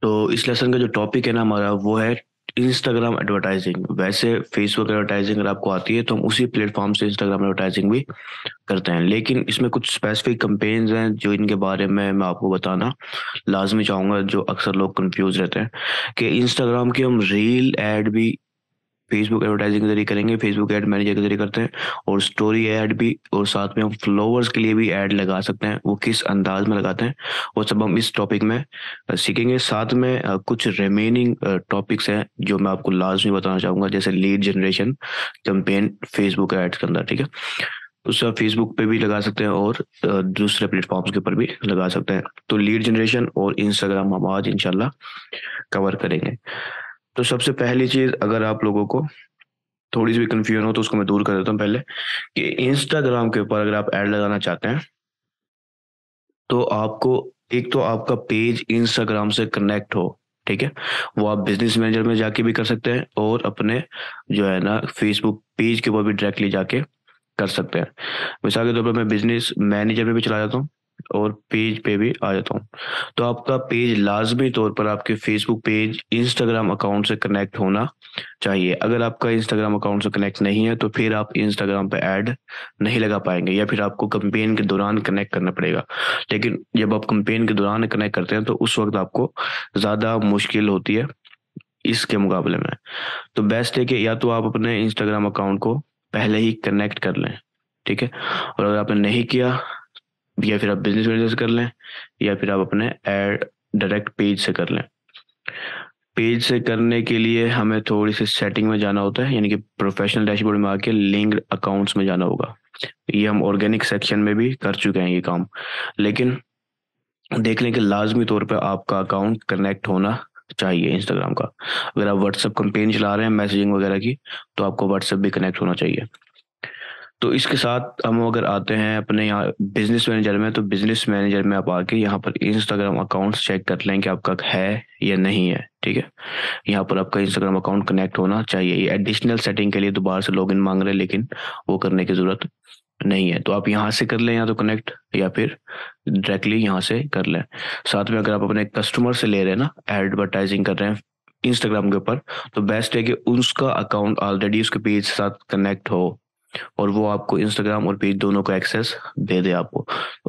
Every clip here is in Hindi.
तो इस लेसन का जो टॉपिक है ना हमारा वो है इंस्टाग्राम एडवर्टाइजिंग। वैसे फेसबुक एडवर्टाइजिंग अगर आपको आती है तो हम उसी प्लेटफॉर्म से इंस्टाग्राम एडवर्टाइजिंग भी करते हैं, लेकिन इसमें कुछ स्पेसिफिक कैंपेन्स हैं जो इनके बारे में मैं आपको बताना लाजमी चाहूँगा, जो अक्सर लोग कंफ्यूज रहते हैं कि इंस्टाग्राम की हम रील ऐड भी फेसबुक एडवर्टाइजिंग के जरिए करेंगे, फेसबुक ऐड मैनेजर के जरिए करते हैं, और स्टोरी ऐड भी, और साथ में हम फॉलोअर्स के लिए भी ऐड लगा सकते हैं। वो किस अंदाज में लगाते हैं वो सब हम इस टॉपिक में सीखेंगे। साथ में कुछ रिमेनिंग टॉपिक्स हैं जो मैं आपको लाजमी बताना चाहूँगा, जैसे lead generation campaign Facebook ads के अंदर, ठीक है। उससे आप फेसबुक पे भी लगा सकते हैं और दूसरे प्लेटफॉर्म्स के ऊपर भी लगा सकते हैं। तो लीड जनरेशन और इंस्टाग्राम हम आज इंशाल्लाह कवर करेंगे। तो सबसे पहली चीज, अगर आप लोगों को थोड़ी सी भी कंफ्यूजन हो तो उसको मैं दूर कर देता हूँ पहले, कि इंस्टाग्राम के ऊपर अगर आप ऐड लगाना चाहते हैं तो आपको एक तो आपका पेज इंस्टाग्राम से कनेक्ट हो, ठीक है। वो आप बिजनेस मैनेजर में जाके भी कर सकते हैं और अपने जो है ना फेसबुक पेज के ऊपर भी डायरेक्टली जाके कर सकते हैं। मिसाल के तौर पर मैं बिजनेस मैनेजर में भी चला जाता हूँ और पेज पे भी आ जाता हूँ। तो आपका पेज लाजमी तौर पर आपके फेसबुक पेज इंस्टाग्राम अकाउंट से कनेक्ट होना चाहिए। अगर आपका इंस्टाग्राम अकाउंट से कनेक्ट नहीं है तो फिर आप इंस्टाग्राम पे ऐड नहीं लगा पाएंगे, या फिर आपको कंपेन के दौरान कनेक्ट करना पड़ेगा। लेकिन जब आप कंपेन के दौरान कनेक्ट करते हैं तो उस वक्त आपको ज़्यादा मुश्किल होती है इसके मुकाबले में। तो बेस्ट है कि या तो आप अपने इंस्टाग्राम अकाउंट को पहले ही कनेक्ट कर लें, ठीक है। और अगर आपने नहीं किया, या फिर आप बिजनेस मैनेजर से कर लें, या फिर आप अपने ऐड डायरेक्ट पेज से कर लें। पेज से करने के लिए हमें थोड़ी सी सेटिंग में जाना होता है, यानी कि प्रोफेशनल डैशबोर्ड में आके लिंक्ड अकाउंट्स में जाना होगा। ये हम ऑर्गेनिक सेक्शन में भी कर चुके हैं ये काम, लेकिन देख लें कि लाजमी तौर पे आपका अकाउंट कनेक्ट होना चाहिए इंस्टाग्राम का। अगर आप व्हाट्सएप कंपेन चला रहे हैं मैसेजिंग वगैरह की, तो आपको व्हाट्सएप भी कनेक्ट होना चाहिए। तो इसके साथ हम अगर आते हैं अपने यहाँ बिजनेस मैनेजर में, तो बिजनेस मैनेजर में आप आके यहाँ पर इंस्टाग्राम अकाउंट्स चेक कर लें कि आपका है या नहीं है, ठीक है। यहाँ पर आपका इंस्टाग्राम अकाउंट कनेक्ट होना चाहिए। ये एडिशनल सेटिंग के लिए दोबारा से लॉगिन मांग रहे हैं, लेकिन वो करने की जरूरत नहीं है। तो आप यहाँ से कर लें या तो कनेक्ट, या फिर डायरेक्टली यहाँ से कर लें। साथ में अगर आप अपने कस्टमर से ले रहे हैं ना, एडवर्टाइजिंग कर रहे हैं इंस्टाग्राम के ऊपर, तो बेस्ट है कि उसका अकाउंट ऑलरेडी उसके पेज के साथ कनेक्ट हो और वो आपको इंस्टाग्राम और पेज दोनों का एक्सेस दे दे आपको।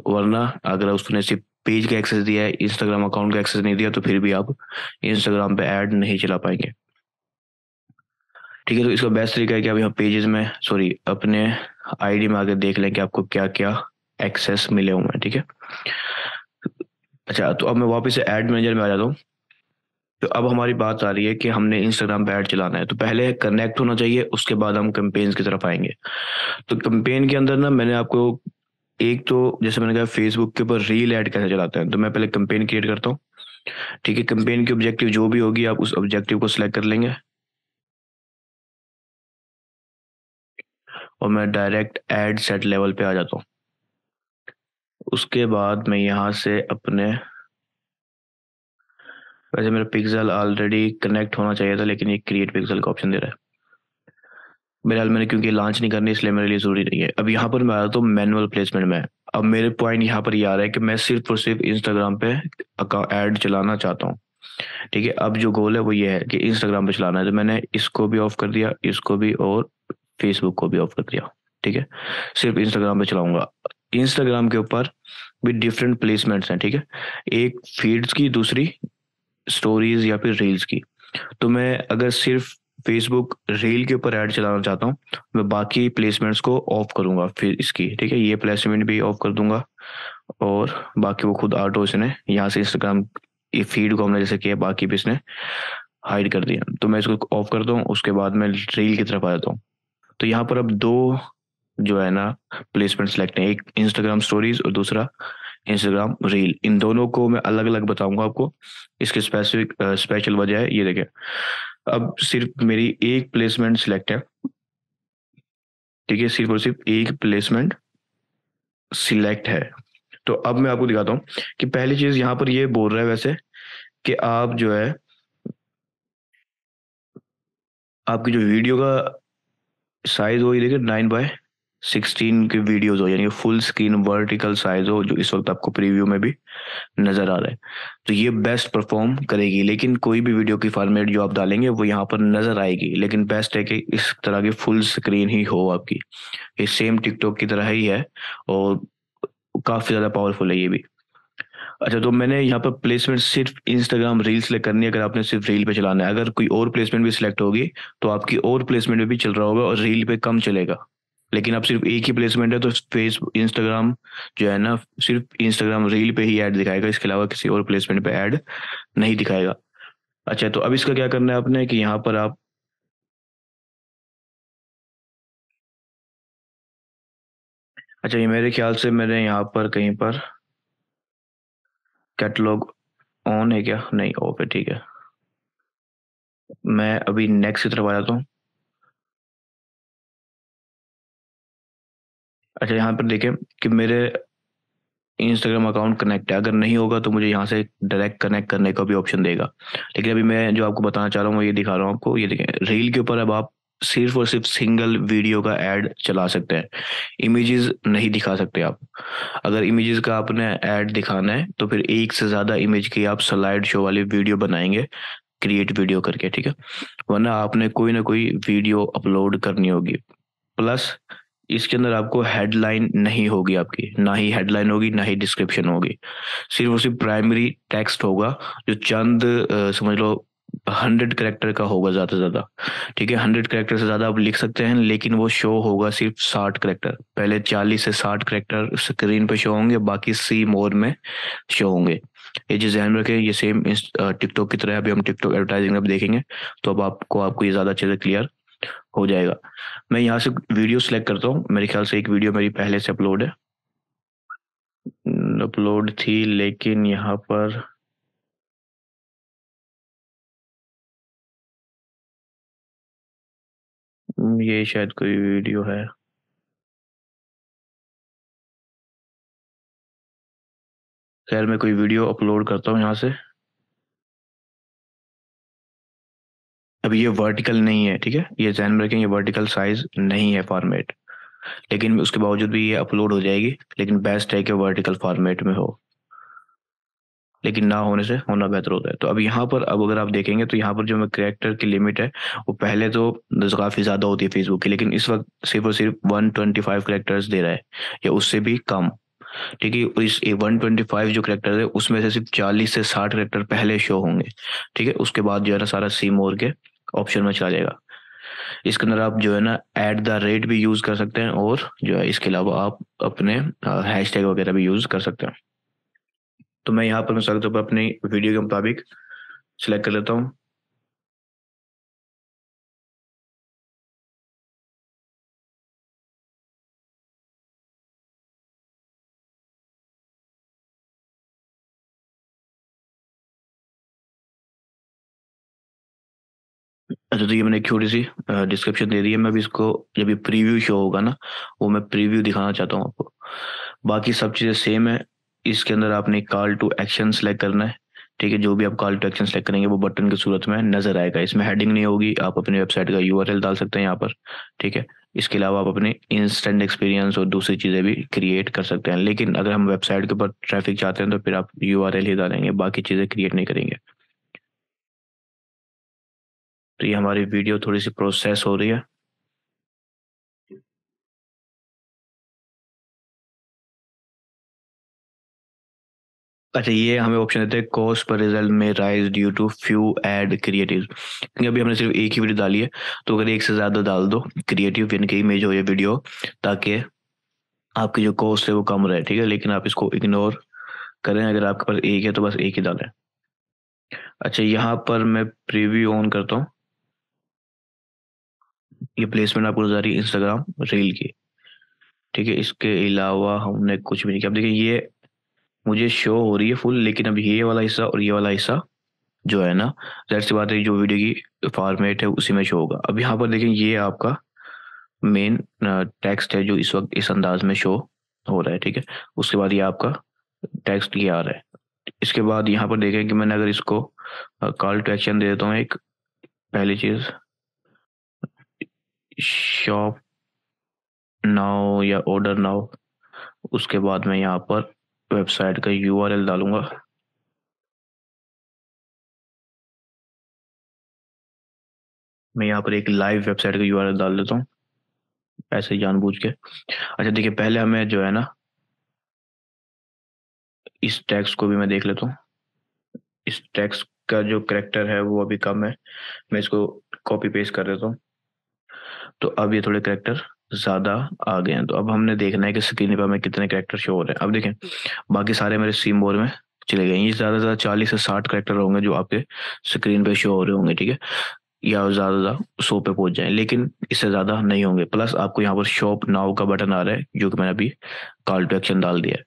वरना अगर उसने सिर्फ पेज का एक्सेस दिया है, इंस्टाग्राम अकाउंट का एक्सेस नहीं दिया, तो फिर भी आप इंस्टाग्राम पे ऐड नहीं चला पाएंगे, ठीक है। तो इसका बेस्ट तरीका है कि आप यहाँ पेजेस में, सॉरी, अपने आईडी में आके देख लें कि आपको क्या क्या एक्सेस मिले हुए हैं, ठीक है। अच्छा, तो अब मैं वापस से एड मैनेजर में आ जाता हूँ। तो अब हमारी बात आ रही है कि हमने इंस्टाग्राम पे ऐड चलाना है, तो पहले कनेक्ट होना चाहिए, उसके बाद हम कैंपेन्स की तरफ आएंगे। तो कैंपेन के अंदर ना मैंने आपको एक तो, जैसे मैंने कहा फेसबुक के ऊपर रील ऐड कैसे चलाते हैं, तो मैं पहले कैंपेन क्रिएट करता हूँ, ठीक है। कैंपेन की ऑब्जेक्टिव जो भी होगी आप उस ऑब्जेक्टिव को सिलेक्ट कर लेंगे, और मैं डायरेक्ट ऐड सेट लेवल पे आ जाता हूँ। उसके बाद मैं यहाँ से अपने, वैसे मेरा पिक्सल ऑलरेडी कनेक्ट होना चाहिए था, लेकिन ये क्रिएट पिक्सल का ऑप्शन दे रहा है। मेरे हाल मैंने क्योंकि लॉन्च नहीं करनी, इसलिए मेरे लिए जरूरी नहीं है। अब यहाँ पर मैं आ जाता हूँ मैनुअल प्लेसमेंट में। अब मेरे पॉइंट यहाँ पर ये आ रहा है कि मैं सिर्फ और सिर्फ इंस्टाग्राम पे ऐड चलाना चाहता हूँ, ठीक है। अब जो गोल है वो ये है कि इंस्टाग्राम पे चलाना है, तो मैंने इसको भी ऑफ कर दिया, इसको भी, और फेसबुक को भी ऑफ कर दिया, ठीक है। सिर्फ इंस्टाग्राम पे चलाऊंगा। इंस्टाग्राम के ऊपर भी डिफरेंट प्लेसमेंट्स हैं, ठीक है। एक फीड्स की, दूसरी स्टोरीज या फिर रील्स की। तो मैं अगर सिर्फ फेसबुक रील के ऊपर ऐड चलाना चाहता हूँ, मैं बाकी प्लेसमेंट्स को ऑफ करूंगा फिर इसकी, ठीक है। ये प्लेसमेंट भी ऑफ कर दूंगा, और बाकी वो खुद ऑटो इसने यहाँ से इंस्टाग्राम ये फीड को हमने जैसे किया, बाकी भी इसने हाइड कर दिया। तो मैं इसको ऑफ करता हूँ, उसके बाद मैं रील की तरफ आ जाता हूँ। तो यहाँ पर अब दो जो है ना प्लेसमेंट सेलेक्ट है, एक इंस्टाग्राम स्टोरीज और दूसरा इंस्टाग्राम रील। इन दोनों को मैं अलग अलग बताऊंगा आपको, इसके स्पेसिफिक स्पेशल वजह है, ये देखें। अब सिर्फ मेरी एक प्लेसमेंट सिलेक्ट है, ठीक है, सिर्फ और सिर्फ एक प्लेसमेंट सिलेक्ट है। तो अब मैं आपको दिखाता हूँ कि पहली चीज यहाँ पर ये बोल रहा है वैसे कि आप जो है, आपकी जो वीडियो का साइज हो, ये देखिए 9 बाय 16 के वीडियोस हो, यानी फुल स्क्रीन वर्टिकल साइज हो, जो इस वक्त आपको प्रीव्यू में भी नजर आ रहा है, तो ये बेस्ट परफॉर्म करेगी। लेकिन कोई भी वीडियो की फॉर्मेट जो आप डालेंगे वो यहाँ पर नजर आएगी, लेकिन बेस्ट है कि इस तरह की फुल स्क्रीन ही हो आपकी। ये सेम टिकटॉक की तरह ही है और काफी ज्यादा पावरफुल है ये भी। अच्छा, तो मैंने यहाँ पर प्लेसमेंट सिर्फ इंस्टाग्राम रील सेलेक्ट करनी है, अगर आपने सिर्फ रील पे चलाना है। अगर कोई और प्लेसमेंट भी सिलेक्ट होगी तो आपकी और प्लेसमेंट में भी चल रहा होगा और रील पे कम चलेगा। लेकिन अब सिर्फ एक ही प्लेसमेंट है तो फेसबुक इंस्टाग्राम जो है ना, सिर्फ इंस्टाग्राम रील पे ही ऐड दिखाएगा, इसके अलावा किसी और प्लेसमेंट पे ऐड नहीं दिखाएगा। अच्छा, तो अब इसका क्या करना है आपने कि यहाँ पर आप, अच्छा ये मेरे ख्याल से मैंने यहाँ पर कहीं पर कैटलॉग ऑन है क्या, नहीं ऑफ है, ठीक है। मैं अभी नेक्स्ट की तरफ आ जाता हूँ। अच्छा, यहाँ पर देखें कि मेरे इंस्टाग्राम अकाउंट कनेक्ट है, अगर नहीं होगा तो मुझे यहाँ से डायरेक्ट कनेक्ट करने का भी ऑप्शन देगा। लेकिन अभी मैं जो आपको बताना चाह रहा हूँ वो ये दिखा रहा हूँ आपको, ये देखें रील के ऊपर अब आप सिर्फ और सिर्फ सिंगल वीडियो का ऐड चला सकते हैं, इमेजेस नहीं दिखा सकते आप। अगर इमेजेस का आपने ऐड दिखाना है तो फिर एक से ज्यादा इमेज की आप स्लाइड शो वाली वीडियो बनाएंगे, क्रिएट वीडियो करके, ठीक है। वरना आपने कोई ना कोई वीडियो अपलोड करनी होगी। प्लस इसके अंदर आपको हेडलाइन नहीं होगी आपकी, ना ही हेडलाइन होगी ना ही डिस्क्रिप्शन होगी, सिर्फ और सिर्फ प्राइमरी टेक्स्ट होगा, जो चंद समझ लो 100 कैरेक्टर का होगा ज्यादा से ज्यादा। ठीक है, 100 कैरेक्टर से ज्यादा आप लिख सकते हैं, लेकिन वो शो होगा सिर्फ 60 कैरेक्टर। पहले 40 से 60 कैरेक्टर स्क्रीन पे शो होंगे, बाकी सी मोड में शो होंगे। ये चीज ध्यान में रखें। ये सेम टिकटॉक की तरह है। अभी हम टिकटॉक एडवर्टाइजिंग अब देखेंगे तो अब आपको ये ज्यादा अच्छे से क्लियर हो जाएगा। मैं यहाँ से वीडियो सेलेक्ट करता हूँ, मेरे ख्याल से एक वीडियो मेरी पहले से अपलोड है, अपलोड थी, लेकिन यहाँ पर ये शायद कोई वीडियो है। खैर मैं कोई वीडियो अपलोड करता हूँ यहाँ से। अब ये वर्टिकल नहीं है, ठीक है, ये ध्यान में रखें, ये वर्टिकल साइज नहीं है फॉर्मेट, लेकिन उसके बावजूद भी ये अपलोड हो जाएगी। लेकिन बेस्ट है कि वर्टिकल फॉर्मेट में हो, लेकिन ना होने से होना बेहतर होता है। तो अब यहाँ पर, अब अगर आप देखेंगे तो यहाँ पर जो कैरेक्टर की लिमिट है वो पहले तो काफी ज्यादा होती है फेसबुक की, लेकिन इस वक्त सिर्फ और सिर्फ 125 कैरेक्टर्स दे रहा है, या उससे भी कम। ठीक है, इस 125 जो करेक्टर है उसमें से सिर्फ 40 से 60 करेक्टर पहले शो होंगे। ठीक है, उसके बाद जो है ना सारा सी मोर के ऑप्शन में चला जाएगा। इसके अंदर आप जो है ना एट द रेट भी यूज कर सकते हैं, और जो है इसके अलावा आप अपने हैशटैग वगैरह भी यूज कर सकते हैं। तो मैं यहाँ पर मिसाल के तौर पर अपनी वीडियो के मुताबिक सिलेक्ट कर लेता हूँ। अच्छा, तो ये मैंने एक छोटी सी डिस्क्रिप्शन दे दी है। मैं भी इसको, जब ये प्रीव्यू शो होगा ना, वो मैं प्रीव्यू दिखाना चाहता हूँ आपको। बाकी सब चीज़ें सेम है। इसके अंदर आपने कॉल टू एक्शन सेलेक्ट करना है। ठीक है, जो भी आप कॉल टू एक्शन सेलेक्ट करेंगे वो बटन की सूरत में नजर आएगा। इसमें हेडिंग नहीं होगी, आप अपनी वेबसाइट का यूआरएल डाल सकते हैं यहाँ पर। ठीक है, इसके अलावा आप अपने इंस्टेंट एक्सपीरियंस और दूसरी चीज़ें भी क्रिएट कर सकते हैं, लेकिन अगर हम वेबसाइट के ऊपर ट्रैफिक चाहते हैं तो फिर आप यूआरएल ही डालेंगे, बाकी चीज़ें क्रिएट नहीं करेंगे। तो ये हमारी वीडियो थोड़ी सी प्रोसेस हो रही है। अच्छा, ये हमें ऑप्शन देते हैं कॉस्ट पर रिजल्ट में rise due to few ad creative, क्योंकि अभी हमने सिर्फ एक ही वीडियो डाली है, तो अगर एक से ज़्यादा डाल दो क्रिएटिव, यानी कि इमेज हो या वीडियो, ताकि आपकी जो कॉस्ट है वो कम रहे। ठीक है, लेकिन आप इसको इग्नोर करें, अगर आपके पास एक है तो बस एक ही डालें। अच्छा, यहाँ पर मैं प्रीव्यू ऑन करता हूँ। ये प्लेसमेंट आपको नजर आ रही है इंस्टाग्राम रील की। ठीक है, इसके अलावा हमने कुछ भी नहीं किया। अब देखिए, ये मुझे शो हो रही है फुल, लेकिन अब ये वाला हिस्सा और ये वाला हिस्सा जो है ना, जाहिर सी बात है जो वीडियो की फॉर्मेट है उसी में शो होगा। अब यहाँ पर देखें, ये आपका मेन टेक्स्ट है जो इस वक्त इस अंदाज में शो हो रहा है। ठीक है, उसके बाद ये आपका टेक्स्ट ये आ रहा है। इसके बाद यहाँ पर देखें कि मैंने अगर इसको कॉल टू एक्शन दे देता हूँ एक, पहली चीज, शॉप नाउ या ऑर्डर नाउ। उसके बाद मैं यहाँ पर वेबसाइट का यूआरएल डालूंगा। मैं यहाँ पर एक लाइव वेबसाइट का यूआरएल डाल देता हूँ, ऐसे जानबूझ के। अच्छा देखिए, पहले हमें जो है ना, इस टेक्स्ट को भी मैं देख लेता हूँ। इस टेक्स्ट का जो करेक्टर है वो अभी कम है, मैं इसको कॉपी पेस्ट कर देता हूँ। तो अब ये थोड़े करेक्टर ज़्यादा आ गए हैं। तो अब हमने देखना है कि स्क्रीन पर हमें कितने करेक्टर शो हो रहे हैं। अब देखें, बाकी सारे मेरे सीम मोड में चले गए। ये ज़्यादा से ज़्यादा 40 से 60 करेक्टर होंगे जो आपके स्क्रीन पे शो हो रहे होंगे, ठीक है, या ज़्यादा ज़्यादा 100 पे पहुंच जाए, लेकिन इससे ज़्यादा नहीं होंगे। प्लस आपको यहाँ पर शॉप नाउ का बटन आ रहा है, जो कि मैंने अभी कॉल टू एक्शन डाल दिया है,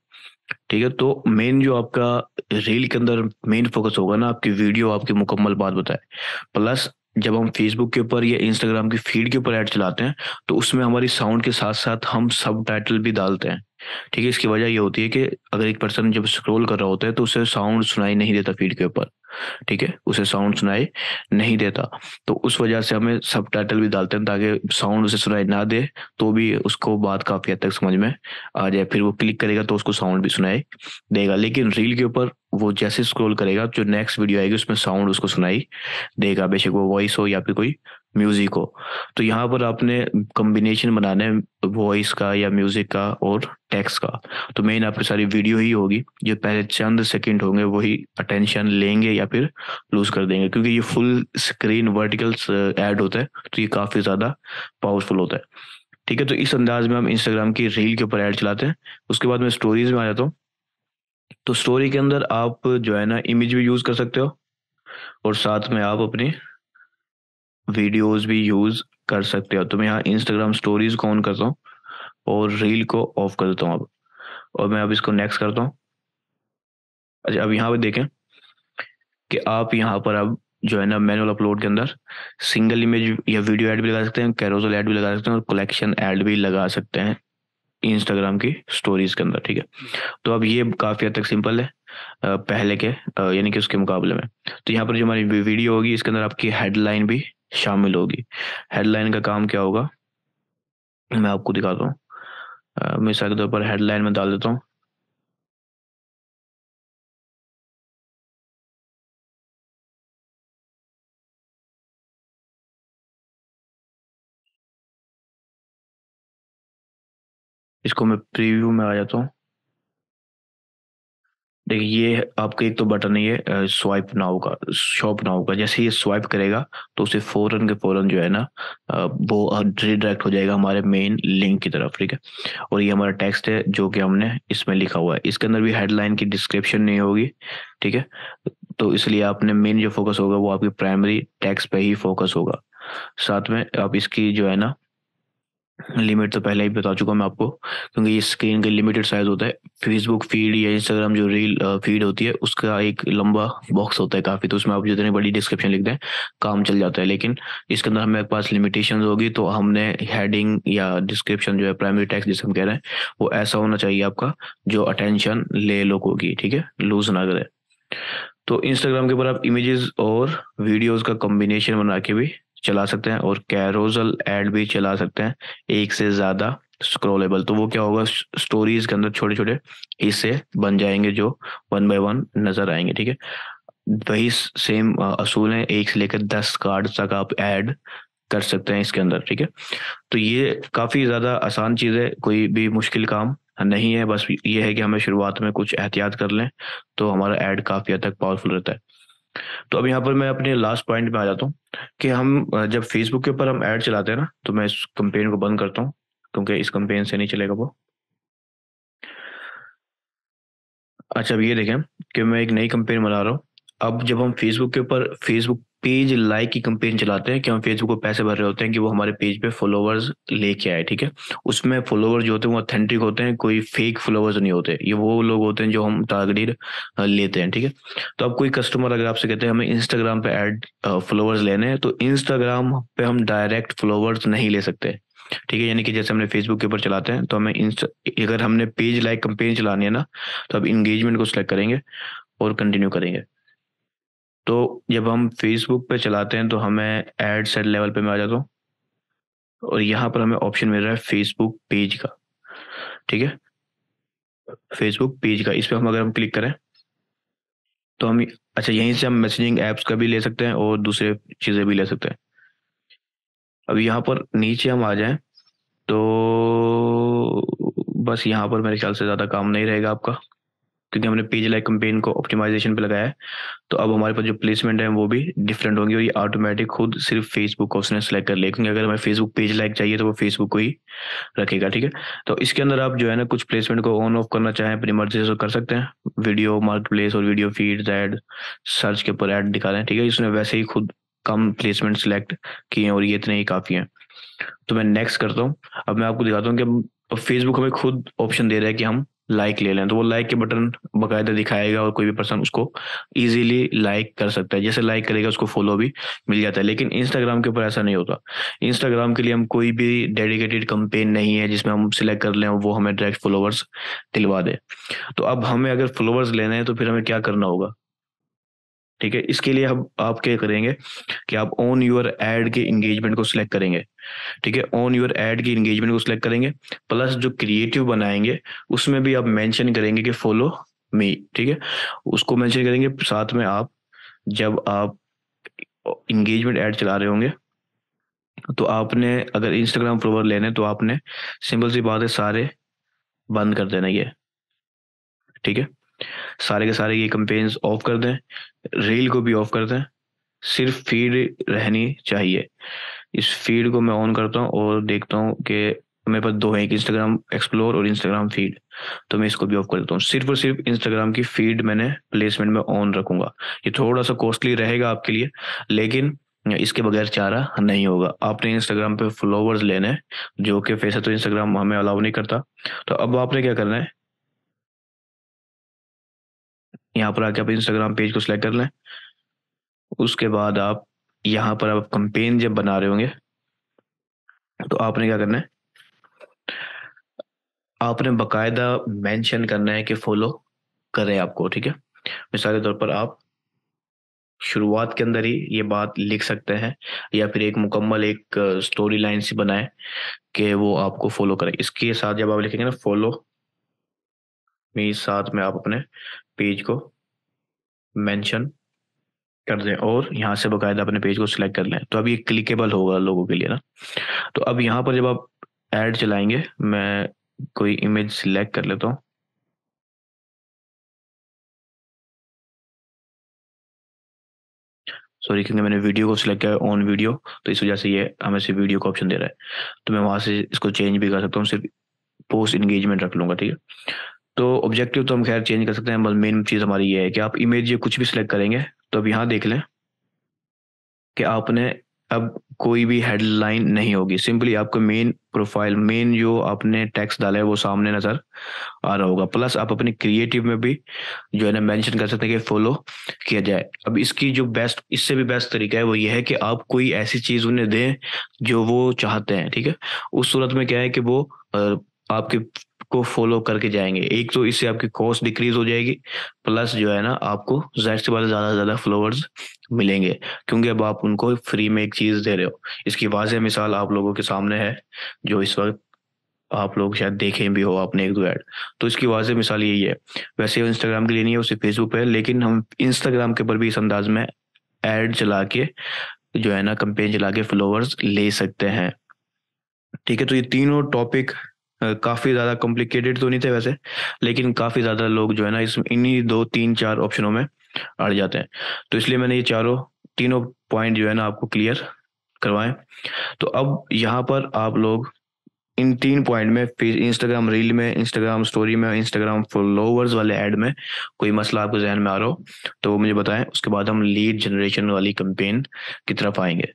ठीक है। तो मेन जो आपका रील के अंदर मेन फोकस होगा ना, आपकी वीडियो आपकी मुकम्मल बात बताए। प्लस जब हम फेसबुक के ऊपर या इंस्टाग्राम की फीड के ऊपर ऐड चलाते हैं, तो उसमें हमारी साउंड के साथ साथ हम सब टाइटल भी डालते हैं, ठीक है। इसकी वजह ये होती है कि अगर एक पर्सन जब स्क्रॉल कर रहा होता है तो उसे साउंड सुनाई नहीं देता फीड के ऊपर, ठीक है, उसे साउंड सुनाई नहीं देता। तो उस वजह से हमें सब टाइटल भी डालते हैं, ताकि साउंड उसे सुनाई ना दे तो भी उसको बात काफ़ी हद तक समझ में आ जाए। फिर वो क्लिक करेगा तो उसको साउंड भी सुनाई देगा। लेकिन रील के ऊपर वो जैसे स्क्रॉल करेगा, जो नेक्स्ट वीडियो आएगी उसमें साउंड उसको सुनाई देगा, बेशक वो वॉइस हो या फिर कोई म्यूजिक हो। तो यहाँ पर आपने कॉम्बिनेशन बनाना है वॉइस का या म्यूजिक का और टेक्स्ट का। तो मेन आपकी सारी वीडियो ही होगी, जो पहले चंद सेकंड होंगे वही अटेंशन लेंगे या फिर लूज कर देंगे, क्योंकि ये फुल स्क्रीन वर्टिकल ऐड होता है, तो ये काफ़ी ज़्यादा पावरफुल होता है, ठीक है। तो इस अंदाज में हम इंस्टाग्राम की रील के ऊपर ऐड चलाते हैं। उसके बाद मैं स्टोरीज में आ जाता हूँ। तो स्टोरी के अंदर आप जो है ना इमेज भी यूज़ कर सकते हो, और साथ में आप अपनी वीडियोस भी यूज़ कर सकते हो। तो मैं यहाँ इंस्टाग्राम स्टोरीज को ऑन करता हूँ और रील को ऑफ कर देता हूँ अब। और मैं अब इसको नेक्स्ट करता हूँ। अच्छा, अब यहाँ पे देखें कि आप यहाँ पर अब जो है ना मैनुअल अपलोड के अंदर सिंगल इमेज या वीडियो ऐड भी लगा सकते हैं, कैरोसल ऐड भी लगा सकते हैं, और कलेक्शन ऐड भी लगा सकते हैं इंस्टाग्राम की स्टोरीज के अंदर, ठीक है। तो अब ये काफ़ी हद तक सिंपल है पहले के यानी कि उसके मुकाबले में। तो यहाँ पर जो हमारी वीडियो होगी, इसके अंदर आपकी हेडलाइन भी शामिल होगी। हेडलाइन का काम क्या होगा, मैं आपको दिखाता हूँ। मिसाल के तौर पर हेडलाइन में डाल देता हूँ। इसको मैं प्रीव्यू में आ जाता हूँ। देखिए, ये आपका एक तो बटन ही है स्वाइप नाउ का, शॉप नाउ का। जैसे ये स्वाइप करेगा तो उसे फौरन के फौरन जो है ना वो रिडायरेक्ट हो जाएगा हमारे मेन लिंक की तरफ, ठीक है। और ये हमारा टेक्स्ट है जो कि हमने इसमें लिखा हुआ है। इसके अंदर भी हेडलाइन की डिस्क्रिप्शन नहीं होगी, ठीक है। तो इसलिए आपने मेन जो फोकस होगा वो आपकी प्राइमरी टेक्स्ट पे ही फोकस होगा। साथ में आप इसकी जो है ना लिमिट तो पहले ही बता चुका मैं आपको, क्योंकि ये स्क्रीन का लिमिटेड साइज होता है। फेसबुक फीड या इंस्टाग्राम जो रील फीड होती है उसका एक लंबा बॉक्स होता है काफ़ी, तो उसमें आप जितनी बड़ी डिस्क्रिप्शन लिख दें काम चल जाता है। लेकिन इसके अंदर हमारे पास लिमिटेशन होगी, तो हमने हेडिंग या डिस्क्रिप्शन जो है प्राइमरी टेक्स्ट जिसे हम कह रहे हैं, वो ऐसा होना चाहिए आपका जो अटेंशन ले लोगों की, ठीक है, लूज ना करे। तो इंस्टाग्राम के ऊपर आप इमेजेस और वीडियोस का कॉम्बिनेशन बना के भी चला सकते हैं, और कैरोसल ऐड भी चला सकते हैं, एक से ज़्यादा स्क्रॉलेबल। तो वो क्या होगा, स्टोरीज के अंदर छोटे छोटे हिस्से बन जाएंगे जो वन बाय वन नजर आएंगे, ठीक है। वही सेम असूल है, 1 से लेकर 10 कार्ड तक आप ऐड कर सकते हैं इसके अंदर, ठीक है। तो ये काफ़ी ज़्यादा आसान चीज़ है, कोई भी मुश्किल काम नहीं है। बस ये है कि हमें शुरुआत में कुछ एहतियात कर लें, तो हमारा ऐड काफ़ी हद तक पावरफुल रहता है। तो अब यहाँ पर मैं अपने लास्ट पॉइंट में आ जाता हूँ कि हम जब फेसबुक के ऊपर हम ऐड चलाते हैं ना, तो मैं इस कंपेन को बंद करता हूँ, क्योंकि इस कंपेन से नहीं चलेगा वो। अच्छा, अब ये देखें कि मैं एक नई कंपेन बना रहा हूँ। अब जब हम फेसबुक के ऊपर फेसबुक पेज लाइक की कंपेन चलाते हैं, कि हम फेसबुक को पैसे भर रहे होते हैं कि वो हमारे पेज पे फॉलोवर्स लेके आए, ठीक है। उसमें फॉलोवर जो होते हैं वो ऑथेंटिक होते हैं, कोई फेक फॉलोवर्स नहीं होते। ये वो लोग होते हैं जो हम टारगेटेड लेते हैं, ठीक है। तो अब कोई कस्टमर अगर आपसे कहते हैं हमें इंस्टाग्राम पे ऐड फॉलोवर्स लेने हैं, तो इंस्टाग्राम पे हम डायरेक्ट फॉलोवर्स नहीं ले सकते, ठीक है। यानी कि जैसे हमने फेसबुक के ऊपर चलाते हैं, तो हमें इंस्टा अगर हमने पेज लाइक कंपेन चलानी है ना, तो अब इंगेजमेंट को सिलेक्ट करेंगे और कंटिन्यू करेंगे। तो जब हम फेसबुक पे चलाते हैं तो हमें ऐड सेट लेवल पे मैं आ जाता हूँ। और यहाँ पर हमें ऑप्शन मिल रहा है फेसबुक पेज का, ठीक है, फेसबुक पेज का। इस पर हम अगर हम क्लिक करें तो हम, अच्छा, यहीं से हम मैसेजिंग ऐप्स का भी ले सकते हैं और दूसरे चीज़ें भी ले सकते हैं। अब यहाँ पर नीचे हम आ जाएं तो बस यहाँ पर मेरे ख्याल से ज़्यादा काम नहीं रहेगा आपका, क्योंकि हमने पेज लाइक कैंपेन को ऑप्टिमाइजेशन पे लगाया है। तो अब हमारे पास जो प्लेसमेंट है वो भी डिफरेंट होंगी, और ये ऑटोमेटिक खुद सिर्फ फेसबुक को उसने सेलेक्ट कर लिया, क्योंकि अगर हमें फेसबुक पेज लाइक चाहिए तो वो फेसबुक को ही रखेगा, ठीक है। तो इसके अंदर आप जो है ना कुछ प्लेसमेंट को ऑन ऑफ करना चाहें अपनी मर्जी से कर सकते हैं। वीडियो मार्केट प्लेस और वीडियो फीड ऐड, सर्च के ऊपर ऐड दिखा रहे हैं, ठीक है। इसने वैसे ही खुद कम प्लेसमेंट सिलेक्ट किए हैं और ये इतने ही काफ़ी हैं। तो मैं नेक्स्ट करता हूँ। अब मैं आपको दिखाता हूँ कि फेसबुक हमें खुद ऑप्शन दे रहा है कि हम लाइक ले लें, तो वो लाइक के बटन बकायदा दिखाएगा और कोई भी पर्सन उसको इजीली लाइक कर सकता है। जैसे लाइक करेगा उसको फॉलो भी मिल जाता है। लेकिन इंस्टाग्राम के ऊपर ऐसा नहीं होता। इंस्टाग्राम के लिए हम कोई भी डेडिकेटेड कंपेन नहीं है जिसमें हम सिलेक्ट कर लें और वो हमें डायरेक्ट फॉलोवर्स दिलवा दे। तो अब हमें अगर फॉलोवर्स लेने हैं तो फिर हमें क्या करना होगा, ठीक है। इसके लिए हम आप क्या करेंगे कि आप ऑन योर एड के इंगेजमेंट को सिलेक्ट करेंगे, ठीक है। ऑन योर एड की एंगेजमेंट को सिलेक्ट करेंगे, प्लस जो क्रिएटिव बनाएंगे उसमें भी आप मेंशन करेंगे कि फॉलो मी, ठीक है। उसको मेंशन करेंगे। साथ में आप जब आप इंगेजमेंट ऐड चला रहे होंगे तो आपने अगर इंस्टाग्राम फॉलोवर लेने तो आपने सिंपल सी बात है सारे बंद कर देना ये, ठीक है। सारे के सारे ये कैंपेन्स ऑफ कर दें, रील को भी ऑफ कर दें, सिर्फ फीड रहनी चाहिए। इस फीड को मैं ऑन करता हूँ और देखता हूँ कि मेरे पास दो है, एक इंस्टाग्राम एक्सप्लोर और इंस्टाग्राम फीड। तो मैं इसको भी ऑफ कर देता हूँ। सिर्फ और सिर्फ इंस्टाग्राम की फीड मैंने प्लेसमेंट में ऑन रखूंगा। ये थोड़ा सा कॉस्टली रहेगा आपके लिए, लेकिन इसके बगैर चारा नहीं होगा। आपने इंस्टाग्राम पे फॉलोवर्स लेने हैं, जो कि वैसे तो इंस्टाग्राम हमें अलाउ नहीं करता। तो अब आपने क्या करना है, यहाँ पर आके आप इंस्टाग्राम पेज को सिलेक्ट कर लें। उसके बाद आप यहाँ पर आप कंपेन जब बना रहे होंगे तो आपने क्या करना है, आपने बकायदा मेंशन करना है कि फॉलो करें आपको, ठीक है। मिसाल के तौर पर आप शुरुआत के अंदर ही ये बात लिख सकते हैं, या फिर एक मुकम्मल एक स्टोरी लाइन सी बनाए कि वो आपको फॉलो करें। इसके साथ जब आप लिखेंगे ना फॉलो मी, साथ में आप अपने पेज को मेंशन कर दें और यहाँ से बकायदा अपने पेज को सिलेक्ट कर लें, तो अब ये क्लिकेबल होगा लोगों के लिए ना। तो अब यहाँ पर जब आप ऐड चलाएंगे, मैं कोई इमेज सिलेक्ट कर लेता हूँ। सॉरी, क्योंकि मैंने वीडियो को सिलेक्ट किया ऑन वीडियो, तो इस वजह से ये हमें सिर्फ वीडियो का ऑप्शन दे रहा है। तो मैं वहां से इसको चेंज भी कर सकता हूँ, सिर्फ पोस्ट इंगेजमेंट रख लूंगा, ठीक है। तो ऑब्जेक्टिव तो हम खैर चेंज कर सकते हैं, बस मेन चीज़ हमारी ये है कि आप इमेज या कुछ भी सिलेक्ट करेंगे तो अब यहाँ देख लें कि आपने अब कोई भी हेडलाइन नहीं होगी। सिंपली आपको मेन प्रोफाइल, मेन जो आपने टेक्स्ट डाला है वो सामने नजर आ रहा होगा। प्लस आप अपने क्रिएटिव में भी जो है ना मेंशन कर सकते हैं कि फॉलो किया जाए। अब इसकी जो बेस्ट, इससे भी बेस्ट तरीका है वो ये है कि आप कोई ऐसी चीज उन्हें दें जो वो चाहते हैं, ठीक है। उस सूरत में क्या है कि वो आपके को फॉलो करके जाएंगे। एक तो इससे आपकी कॉस्ट डिक्रीज हो जाएगी, प्लस जो है ना आपको जाहिर सी बात है ज्यादा से ज्यादा फॉलोअर्स मिलेंगे, क्योंकि अब आप उनको फ्री में एक चीज दे रहे हो। इसकी वाज़ेह मिसाल आप लोगों के सामने है, जो इस वक्त आप लोग शायद देखें भी हो आपने एक दो ऐड। तो इसकी वाज़ेह मिसाल यही है। वैसे इंस्टाग्राम के लिए नहीं है, उसे फेसबुक पे है, लेकिन हम इंस्टाग्राम के ऊपर भी इस अंदाज में ऐड चला के जो है ना कंपेन चला के फॉलोवर्स ले सकते हैं, ठीक है। तो ये तीनों टॉपिक काफी ज्यादा कॉम्प्लिकेटेड तो नहीं थे वैसे, लेकिन काफी ज्यादा लोग जो है ना इस इन्हीं दो तीन चार ऑप्शनों में अड़ जाते हैं। तो इसलिए मैंने ये चारों तीनों पॉइंट जो है ना आपको क्लियर करवाएं। तो अब यहाँ पर आप लोग इन तीन पॉइंट में, फिर इंस्टाग्राम रील में, इंस्टाग्राम स्टोरी में, इंस्टाग्राम फॉलोवर्स वाले ऐड में कोई मसला आपको जहन में आ रहा हो तो वो मुझे बताएं। उसके बाद हम लीड जनरेशन वाली कैंपेन की तरफ आएंगे।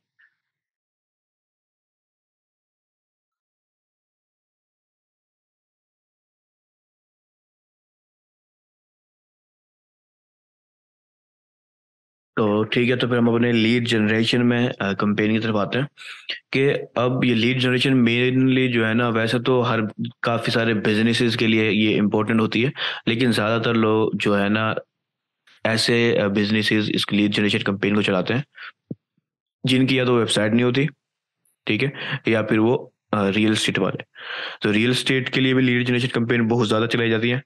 तो ठीक है, तो फिर हम अपने लीड जनरेशन में कंपेन की तरफ आते हैं कि अब ये लीड जनरेशन मेनली जो है ना, वैसे तो हर काफ़ी सारे बिजनेसेस के लिए ये इम्पोर्टेंट होती है, लेकिन ज़्यादातर लोग जो है ना ऐसे बिजनेसेस इस लीड जनरेशन कंपेन को चलाते हैं जिनकी या तो वेबसाइट नहीं होती, ठीक है, या फिर वो रियल स्टेट वाले। तो रियल स्टेट के लिए भी लीड जनरेशन कैंपेन बहुत ज़्यादा चलाई जाती है।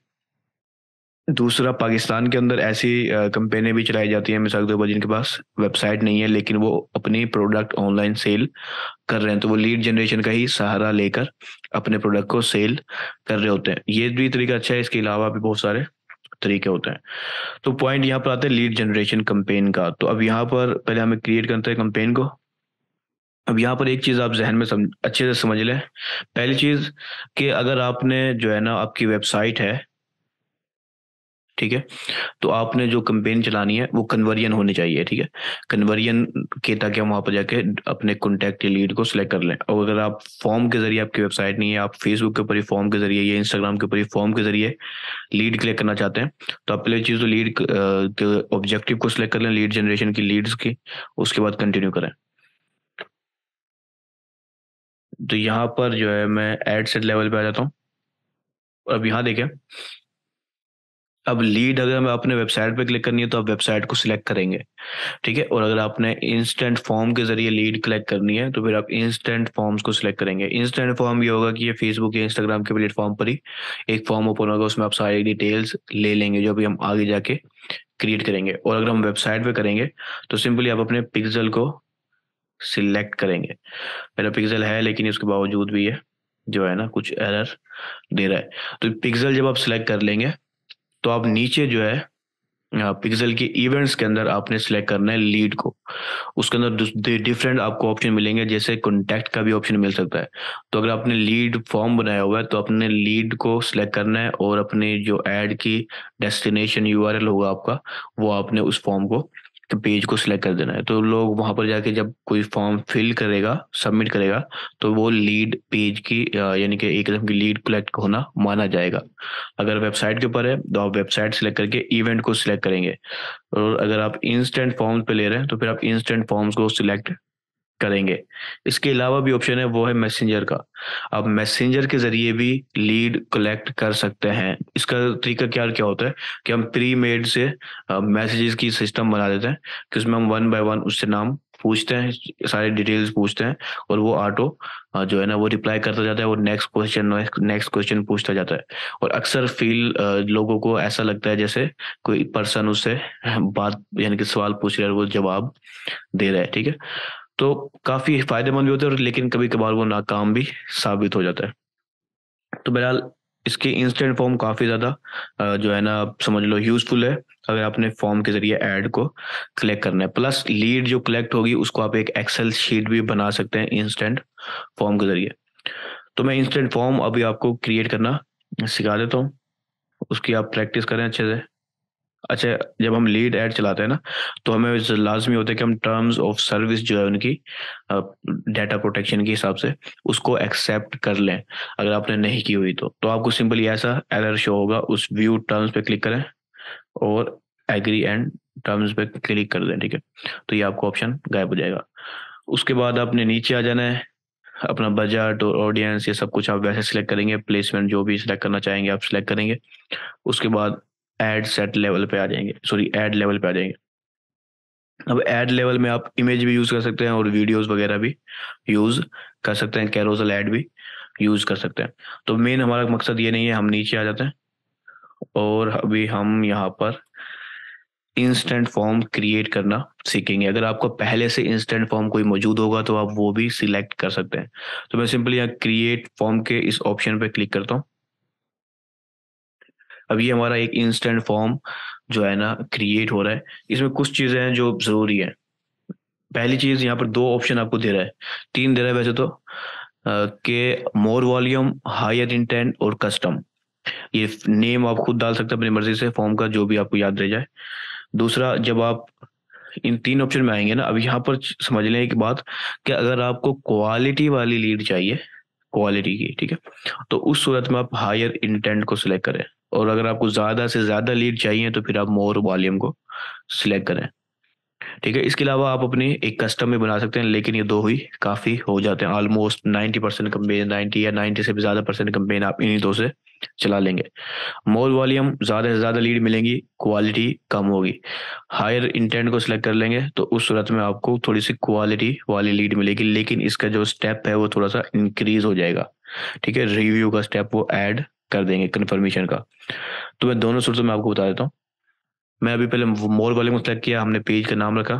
दूसरा, पाकिस्तान के अंदर ऐसी कंपेनें भी चलाई जाती हैं, मिसाल के तौर पर जिनके पास वेबसाइट नहीं है लेकिन वो अपनी प्रोडक्ट ऑनलाइन सेल कर रहे हैं, तो वो लीड जनरेशन का ही सहारा लेकर अपने प्रोडक्ट को सेल कर रहे होते हैं। ये भी तरीका अच्छा है, इसके अलावा भी बहुत सारे तरीके होते हैं। तो पॉइंट यहाँ पर आता है लीड जनरेशन कंपेन का। तो अब यहाँ पर पहले हमें क्रिएट करते हैं कंपेन को। अब यहाँ पर एक चीज आप जहन में अच्छे से समझ लें। पहली चीज कि अगर आपने जो है ना, आपकी वेबसाइट है, ठीक है, तो आपने जो कंपेन चलानी है वो कन्वर्जन होनी चाहिए, ठीक है, कन्वर्जन के, ताकि हम वहाँ पर जाके अपने कॉन्टैक्ट लीड को सिलेक्ट कर लें। और अगर आप फॉर्म के जरिए, आपकी वेबसाइट नहीं है, आप फेसबुक के ऊपर ही फॉर्म के जरिए या इंस्टाग्राम के ऊपर ही फॉर्म के जरिए लीड क्लिक करना चाहते हैं, तो आप पहले चीज़ तो लीड के ऑब्जेक्टिव को सिलेक्ट कर लें, लीड जनरेशन की लीड्स की, उसके बाद कंटिन्यू करें। तो यहाँ पर जो है मैं एड सेट लेवल पे आ जाता हूँ। अब यहाँ देखें, अब लीड अगर हमें अपने वेबसाइट पे क्लिक करनी है तो आप वेबसाइट को सिलेक्ट करेंगे, ठीक है। और अगर आपने इंस्टेंट फॉर्म के जरिए लीड कलेक्ट करनी है तो फिर आप इंस्टेंट फॉर्म्स को सिलेक्ट करेंगे। इंस्टेंट फॉर्म ये होगा कि ये फेसबुक या इंस्टाग्राम के प्लेटफॉर्म पर ही एक फॉर्म ओपन होगा, उसमें आप सारी डिटेल्स ले लेंगे जो भी हम आगे जाके क्रिएट करेंगे। और अगर हम वेबसाइट पे करेंगे तो सिंपली आप अपने पिक्सल को सिलेक्ट करेंगे। मेरा पिक्सल है लेकिन उसके बावजूद भी ये जो है ना कुछ एरर दे रहा है। तो पिक्सल जब आप सिलेक्ट कर लेंगे तो आप नीचे जो है पिक्सल के इवेंट्स के अंदर आपने सिलेक्ट करना है लीड को। उसके अंदर डिफरेंट आपको ऑप्शन मिलेंगे, जैसे कॉन्टैक्ट का भी ऑप्शन मिल सकता है। तो अगर आपने लीड फॉर्म बनाया हुआ है तो अपने लीड को सिलेक्ट करना है और अपने जो ऐड की डेस्टिनेशन यूआरएल होगा आपका, वो आपने उस फॉर्म को, पेज को सिलेक्ट कर देना है। तो लोग वहां पर जाके जब कोई फॉर्म फिल करेगा, सबमिट करेगा, तो वो लीड पेज की यानी कि एक किस्म की लीड कलेक्ट होना माना जाएगा। अगर वेबसाइट के ऊपर है तो आप वेबसाइट सिलेक्ट करके इवेंट को सिलेक्ट करेंगे। और अगर आप इंस्टेंट फॉर्म्स पे ले रहे हैं तो फिर आप इंस्टेंट फॉर्म्स को सिलेक्ट करेंगे। इसके अलावा भी ऑप्शन है, वो है मैसेंजर का। आप मैसेंजर के जरिए भी लीड कलेक्ट कर सकते हैं। इसका तरीका क्या क्या होता है कि हम प्री मेड से मैसेजेस की सिस्टम बना देते हैं कि उसमें हम वन बाय वन उससे नाम पूछते हैं, सारे डिटेल्स पूछते हैं, और वो ऑटो जो है ना वो रिप्लाई करता जाता है, वो नेक्स्ट क्वेश्चन पूछता जाता है। और अक्सर फील लोगों को ऐसा लगता है जैसे कोई पर्सन उससे बात यानी कि सवाल पूछ रहा है और वो जवाब दे रहा है, ठीक है। तो काफी फायदेमंद भी होते हैं, लेकिन कभी कभार वो नाकाम भी साबित हो जाता है। तो बहरहाल इसके इंस्टेंट फॉर्म काफी ज्यादा जो है ना आप समझ लो यूजफुल है, अगर आपने फॉर्म के जरिए ऐड को कलेक्ट करना है। प्लस लीड जो कलेक्ट होगी उसको आप एक एक्सेल शीट भी बना सकते हैं इंस्टेंट फॉर्म के जरिए। तो मैं इंस्टेंट फॉर्म अभी आपको क्रिएट करना सिखा देता हूँ, उसकी आप प्रैक्टिस करें अच्छे से। अच्छा, जब हम लीड ऐड चलाते हैं ना तो हमें लाजमी होता है कि हम टर्म्स ऑफ सर्विस जो है उनकी डाटा प्रोटेक्शन के हिसाब से उसको एक्सेप्ट कर लें। अगर आपने नहीं की हुई तो आपको सिंपली ऐसा एरर शो होगा, उस व्यू टर्म्स पे क्लिक करें और एग्री एंड टर्म्स पे क्लिक कर दें, ठीक है। तो ये आपको ऑप्शन गायब हो जाएगा। उसके बाद आपने नीचे आ जाना है, अपना बजट और ऑडियंस ये सब कुछ आप वैसे सिलेक्ट करेंगे, प्लेसमेंट जो भी सिलेक्ट करना चाहेंगे आप सिलेक्ट करेंगे। उसके बाद एड सेट लेवल पे आ जाएंगे, सॉरी एड लेवल पे आ जाएंगे। अब एड लेवल में आप इमेज भी यूज कर सकते हैं और वीडियोस वगैरह भी यूज कर सकते हैं, कैरोसल ऐड भी यूज कर सकते हैं। तो मेन हमारा मकसद ये नहीं है, हम नीचे आ जाते हैं और अभी हम यहाँ पर इंस्टेंट फॉर्म क्रिएट करना सीखेंगे। अगर आपको पहले से इंस्टेंट फॉर्म कोई मौजूद होगा तो आप वो भी सिलेक्ट कर सकते हैं। तो मैं सिंपली यहाँ क्रिएट फॉर्म के इस ऑप्शन पे क्लिक करता हूँ। अब ये हमारा एक इंस्टेंट फॉर्म जो है ना क्रिएट हो रहा है। इसमें कुछ चीजें हैं जो जरूरी है। पहली चीज, यहाँ पर दो ऑप्शन आपको दे रहा है, तीन दे रहा है वैसे तो, कि मोर वॉल्यूम, हायर इंटेंट और कस्टम। ये नेम आप खुद डाल सकते हैं अपनी मर्जी से, फॉर्म का जो भी आपको याद रह जाए। दूसरा, जब आप इन तीन ऑप्शन में आएंगे ना, अब यहाँ पर समझ लें एक बात कि अगर आपको क्वालिटी वाली लीड चाहिए, क्वालिटी की, ठीक है, तो उस सूरत में आप हायर इंटेंट को सिलेक्ट करें। और अगर आपको ज्यादा से ज्यादा लीड चाहिए तो फिर आप मोर वॉल्यूम को सिलेक्ट करें। ठीक है। इसके अलावा आप अपनी एक कस्टम में बना सकते हैं, लेकिन ये 2 ही काफ़ी हो जाते हैं। ऑलमोस्ट 90% कंपेन, 90 या 90 से भी ज़्यादा परसेंट कंपेन आप इन्हीं 2 से चला लेंगे। मोर वॉल्यूम, ज़्यादा से ज़्यादा लीड मिलेंगी, क्वालिटी कम होगी। हायर इंटेंट को सिलेक्ट कर लेंगे तो उस सूरत में आपको थोड़ी सी क्वालिटी वाली लीड मिलेगी, लेकिन इसका जो स्टेप है वो थोड़ा सा इंक्रीज हो जाएगा। ठीक है, रिव्यू का स्टेप वो ऐड कर देंगे कन्फर्मेशन का। तो मैं दोनों सूरतों में आपको बता देता हूँ। मैं अभी पहले मोर वॉल्यूम को सिलेक्ट किया, हमने पेज का नाम रखा,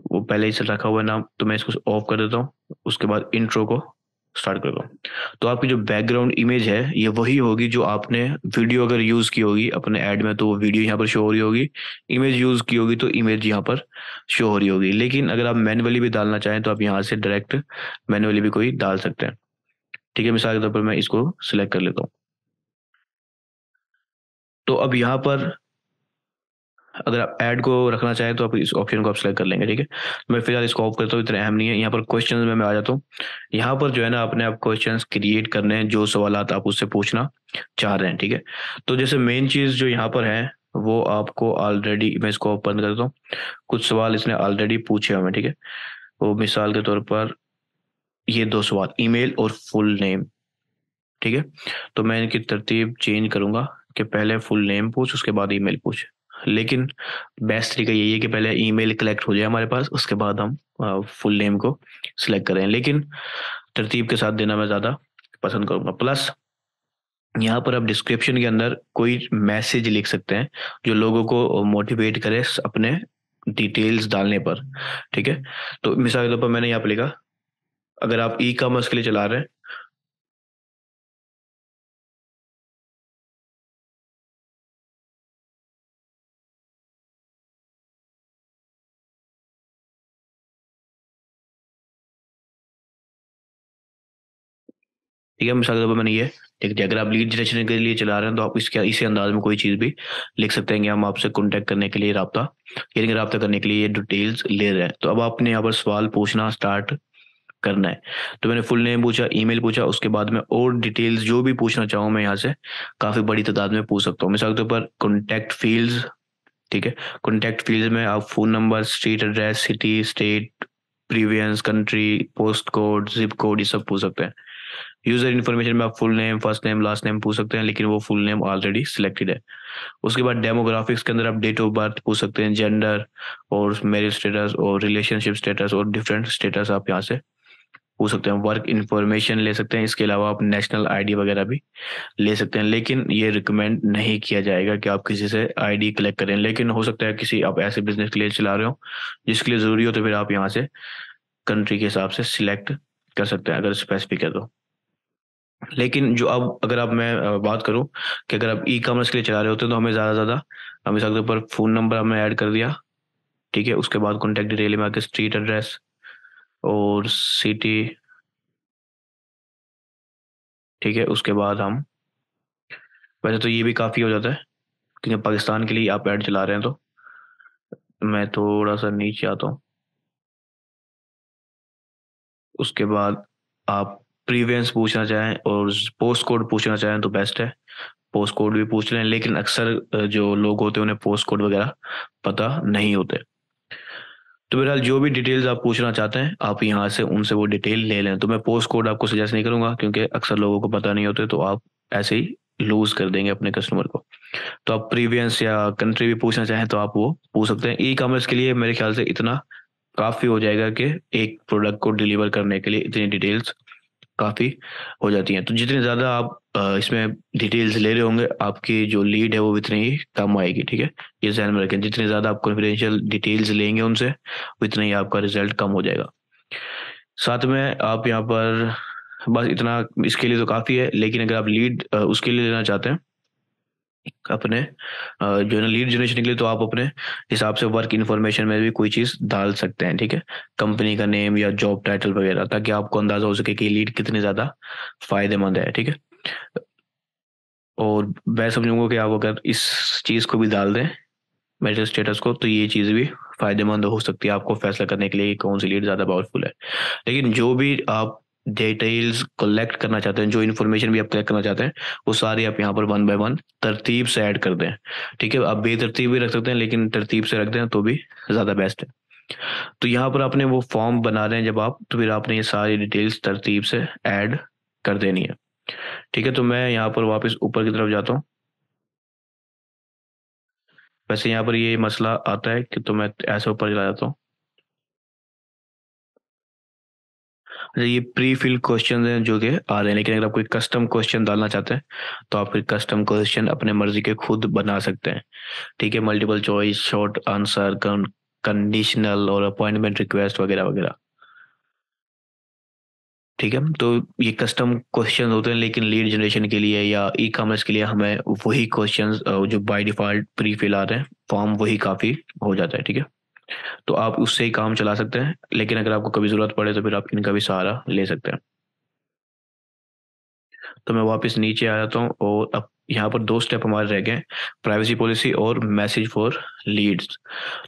वो पहले ही से रखा हुआ है नाम, तो मैं इसको ऑफ कर देता हूँ। उसके बाद इंट्रो को स्टार्ट करता हूँ। तो आपकी जो बैकग्राउंड इमेज है ये वही होगी जो आपने वीडियो अगर यूज़ की होगी अपने ऐड में, तो वो वीडियो यहाँ पर शो हो रही होगी। इमेज यूज़ की होगी तो इमेज यहाँ पर शो हो रही होगी। लेकिन अगर आप मैन्युअली भी डालना चाहें तो आप यहाँ से डायरेक्ट मैन्युअली भी कोई डाल सकते हैं। ठीक है, मिसाल के तौर पर मैं इसको सिलेक्ट कर लेता हूँ। तो अब यहाँ पर अगर आप ऐड को रखना चाहें तो आप इस ऑप्शन को आप सेलेक्ट कर लेंगे। ठीक है, मैं फिलहाल इसको ऑफ करता हूँ, इतना अहम नहीं है। यहाँ पर क्वेश्चन में मैं आ जाता हूँ। यहाँ पर जो है ना अपने आप क्वेश्चन क्रिएट करने हैं, जो सवालात आप उससे पूछना चाह रहे हैं। ठीक है, तो जैसे मेन चीज़ जो यहाँ पर है वो आपको ऑलरेडी, मैं इसको ओपन करता हूँ। कुछ सवाल इसने ऑलरेडी पूछे हमें। ठीक है, वो मिसाल के तौर पर ये 2 सवाल, ईमेल और फुल नेम। ठीक है, तो मैं इनकी तरतीब चेंज करूंगा कि पहले फुल नेम पूछ, उसके बाद ईमेल पूछ। लेकिन बेस्ट तरीका यही है कि पहले ईमेल कलेक्ट हो जाए हमारे पास, उसके बाद हम फुल नेम को सिलेक्ट करें। लेकिन तरतीब के साथ देना मैं ज़्यादा पसंद करूंगा। प्लस यहाँ पर आप डिस्क्रिप्शन के अंदर कोई मैसेज लिख सकते हैं जो लोगों को मोटिवेट करे अपने डिटेल्स डालने पर। ठीक है, तो मिसाल के तौर पर मैंने यहाँ पर लिखा, अगर आप ई कॉमर्स के लिए चला रहे हैं, ठीक है, मिसाल के तौर पर मैंने ये लिख दिया। अगर आप लीड जनरेशन के लिए चला रहे हैं तो आप इसके इसी अंदाज में कोई चीज़ भी लिख सकते हैं कि हम आपसे कॉन्टैक्ट करने के लिए राब्ता, यानी कि राब्ता करने के लिए ये डिटेल्स ले रहे हैं। तो अब आपने यहाँ पर सवाल पूछना स्टार्ट करना है। तो मैंने फुल नेम पूछा, ईमेल पूछा, उसके बाद में और डिटेल्स जो भी पूछना चाहूँ मैं यहाँ से काफ़ी बड़ी तादाद में पूछ सकता हूँ। मिसाल के तौर पर कॉन्टैक्ट फील्ड्स। ठीक है, कॉन्टैक्ट फील्ड में आप phone number, street address, city, state, province, country, post code, zip code, ये सब पूछ सकते हैं। यूज़र इन्फॉर्मेशन में आप full name, first name, last name पूछ सकते हैं, लेकिन वो फुल नेम ऑलरेडी सिलेक्टेड है। उसके बाद डेमोग्राफिक्स के अंदर आप डेट ऑफ बर्थ पूछ सकते हैं, जेंडर और मैरिज स्टेटस और रिलेशनशिप स्टेटस और डिफरेंट स्टेटस आप यहाँ से पूछ सकते हैं। वर्क इन्फॉर्मेशन ले सकते हैं, इसके अलावा आप नेशनल आईडी वगैरह भी ले सकते हैं। लेकिन ये रिकमेंड नहीं किया जाएगा कि आप किसी से आईडी कलेक्ट करें। लेकिन हो सकता है किसी आप ऐसे बिजनेस के लिए चला रहे हो जिसके लिए ज़रूरी हो, तो फिर आप यहाँ से कंट्री के हिसाब से सिलेक्ट कर सकते हैं अगर स्पेसिफिक है तो। लेकिन जो अब अगर अब मैं बात करूँ कि अगर आप ई कॉमर्स के लिए चला रहे होते हैं तो हमें ज़्यादा से ज़्यादा हम इसके ऊपर फ़ोन नंबर हमने ऐड कर दिया। ठीक है, उसके बाद कॉन्टैक्ट डिटेल में आके स्ट्रीट एड्रेस और सिटी। ठीक है, उसके बाद हम, वैसे तो ये भी काफ़ी हो जाता है क्योंकि पाकिस्तान के लिए आप ऐड चला रहे हैं, तो मैं थोड़ा सा नीचे आता हूँ। उसके बाद आप प्रीवियंस पूछना चाहें और पोस्ट कोड पूछना चाहें तो बेस्ट है, पोस्ट कोड भी पूछ लें। लेकिन अक्सर जो लोग होते हैं उन्हें पोस्ट कोड वगैरह पता नहीं होते। तो बहरहाल जो भी डिटेल्स आप पूछना चाहते हैं आप यहाँ से उनसे वो डिटेल ले लें। तो मैं पोस्ट कोड आपको सजेस्ट नहीं करूँगा क्योंकि अक्सर लोगों को पता नहीं होते, तो आप ऐसे ही लूज कर देंगे अपने कस्टमर को। तो आप प्रीवियंस या कंट्री भी पूछना चाहें तो आप वो पूछ सकते हैं। ई कॉमर्स के लिए मेरे ख्याल से इतना काफ़ी हो जाएगा कि एक प्रोडक्ट को डिलीवर करने के लिए इतनी डिटेल्स काफ़ी हो जाती हैं। तो जितने ज़्यादा आप इसमें डिटेल्स ले रहे होंगे आपकी जो लीड है वो उतनी ही कम आएगी। ठीक है, ये ध्यान में रखें, जितने ज़्यादा आप कॉन्फिडेंशियल डिटेल्स लेंगे उनसे उतना ही आपका रिजल्ट कम हो जाएगा। साथ में आप यहाँ पर बस इतना इसके लिए तो काफ़ी है। लेकिन अगर आप लीड उसके लिए लेना चाहते हैं अपने जो है ना लीड जनरेशन के लिए, तो आप अपने हिसाब से वर्क इन्फॉर्मेशन में भी कोई चीज़ डाल सकते हैं। ठीक है, कंपनी का नेम या जॉब टाइटल वगैरह, ताकि आपको अंदाज़ा हो सके कि लीड कितनी ज़्यादा फ़ायदेमंद है। ठीक है, और मैं समझूंगा कि आप अगर इस चीज़ को भी डाल दें मेरिट स्टेटस को, तो ये चीज़ भी फ़ायदेमंद हो सकती है आपको फैसला करने के लिए कि कौन सी लीड ज़्यादा पावरफुल है। लेकिन जो भी आप डिटेल्स कलेक्ट करना चाहते हैं, जो इन्फॉर्मेशन भी आप कलेक्ट करना चाहते हैं, वो सारी आप यहाँ पर वन बाय वन तरतीब से ऐड कर दें। ठीक है, आप बेतरतीब भी रख सकते हैं, लेकिन तरतीब से रख दें तो भी ज़्यादा बेस्ट है। तो यहाँ पर आपने वो फॉर्म बना रहे हैं जब आप, तो फिर आपने ये सारी डिटेल्स तरतीब से ऐड कर देनी है। ठीक है, तो मैं यहाँ पर वापस ऊपर की तरफ जाता हूँ। वैसे यहाँ पर ये मसला आता है कि, तो मैं ऐसे ऊपर चला जाता हूँ। अच्छा, ये प्री फिल क्वेश्चन हैं जो कि आ रहे हैं, लेकिन अगर आप कोई कस्टम क्वेश्चन डालना चाहते हैं तो आप फिर कस्टम क्वेश्चन अपने मर्जी के खुद बना सकते हैं। ठीक है, multiple choice, short answer, conditional और अपॉइंटमेंट रिक्वेस्ट वगैरह वगैरह। ठीक है, तो ये कस्टम क्वेश्चन होते हैं, लेकिन लीड जनरेशन के लिए या ई कॉमर्स के लिए हमें वही क्वेश्चंस जो बाय डिफॉल्ट प्री फिल आ रहे हैं फॉर्म, वही काफ़ी हो जाता है। ठीक है, तो आप उससे ही काम चला सकते हैं, लेकिन अगर आपको कभी ज़रूरत पड़े तो फिर आप इनका भी सहारा ले सकते हैं। तो मैं वापस नीचे आ जाता हूँ और अब यहाँ पर दो स्टेप हमारे रह गए, प्राइवेसी पॉलिसी और मैसेज फॉर लीड्स।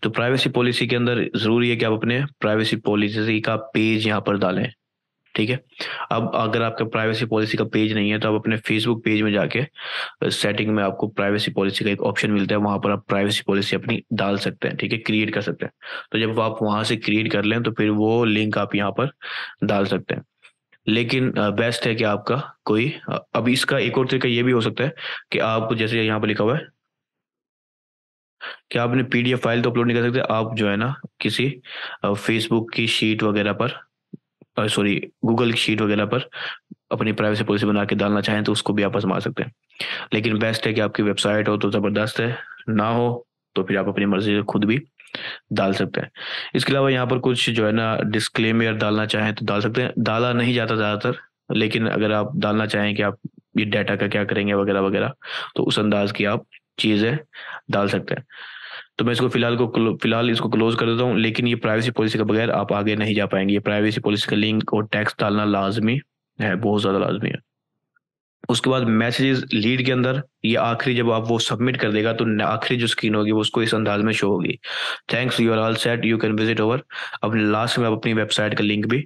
तो प्राइवेसी पॉलिसी के अंदर ज़रूरी है कि आप अपने प्राइवेसी पॉलिसी का पेज यहाँ पर डालें। ठीक है, अब अगर आपका प्राइवेसी पॉलिसी का पेज नहीं है तो आप अपने फेसबुक पेज में जाके सेटिंग में आपको प्राइवेसी पॉलिसी का एक ऑप्शन मिलता है, वहां पर आप प्राइवेसी पॉलिसी अपनी डाल सकते हैं। ठीक है, क्रिएट कर सकते हैं। तो जब आप वहां से क्रिएट कर लें तो फिर वो लिंक आप यहाँ पर डाल सकते हैं। लेकिन बेस्ट है कि आपका कोई अब इसका एक और तरीका ये भी हो सकता है कि आप, जैसे यहाँ पर लिखा हुआ है कि आप अपने पीडीएफ फाइल तो अपलोड नहीं कर सकते, आप जो है ना किसी फेसबुक की शीट वगैरह पर, सॉरी, गूगल की शीट वगैरह पर अपनी प्राइवेसी पॉलिसी बना के डालना चाहें तो उसको भी आप आजमा सकते हैं। लेकिन बेस्ट है कि आपकी वेबसाइट हो तो ज़बरदस्त है, ना हो तो फिर आप अपनी मर्जी से खुद भी डाल सकते हैं। इसके अलावा यहाँ पर कुछ जो है ना डिस्क्लेमर डालना चाहें तो डाल सकते हैं, डाला नहीं जाता ज़्यादातर, लेकिन अगर आप डालना चाहें कि आप ये डाटा का क्या करेंगे वगैरह वगैरह, तो उस अंदाज की आप चीज़ें डाल सकते हैं। तो मैं इसको फिलहाल इसको क्लोज कर देता हूँ, लेकिन ये प्राइवेसी पॉलिसी के बगैर आप आगे नहीं जा पाएंगे। ये प्राइवेसी पॉलिसी का लिंक और टेक्स्ट डालना लाजमी है, बहुत ज़्यादा लाजमी है। उसके बाद मैसेजेस लीड के अंदर ये आखिरी, जब आप वो सबमिट कर देगा तो आखिरी जो स्क्रीन होगी वो उसको इस अंदाज में शो होगी, thanks you are all set, you can visit over. अपने लास्ट में आप अपनी वेबसाइट का लिंक भी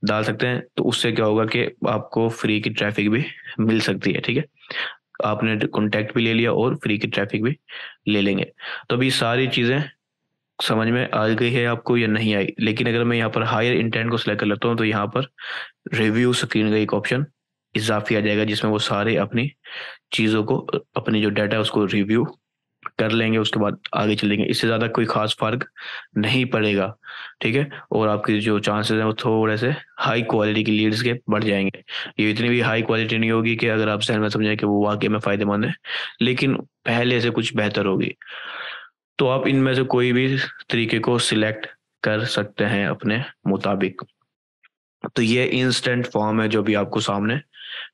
डाल सकते हैं, तो उससे क्या होगा कि आपको फ्री की ट्रैफिक भी मिल सकती है। ठीक है, आपने कॉन्टैक्ट भी ले लिया और फ्री की ट्रैफिक भी ले लेंगे। तो अभी सारी चीज़ें समझ में आ गई है आपको या नहीं आई? लेकिन अगर मैं यहाँ पर हायर इंटेंट को सिलेक्ट कर लेता हूँ तो यहाँ पर रिव्यू स्क्रीन का एक ऑप्शन इजाफी आ जाएगा, जिसमें वो सारे अपनी चीज़ों को, अपनी जो डाटा है उसको रिव्यू कर लेंगे, उसके बाद आगे चलेंगे। इससे ज़्यादा कोई खास फर्क नहीं पड़ेगा। ठीक है, और आपके जो चांसेस हैं वो थोड़े से हाई क्वालिटी की लीड्स के बढ़ जाएंगे। ये इतनी भी हाई क्वालिटी नहीं होगी कि अगर आप सहन में समझें कि वो वाकई में फ़ायदेमंद है, लेकिन पहले से कुछ बेहतर होगी। तो आप इनमें से कोई भी तरीके को सिलेक्ट कर सकते हैं अपने मुताबिक। तो ये इंस्टेंट फॉर्म है जो भी आपको सामने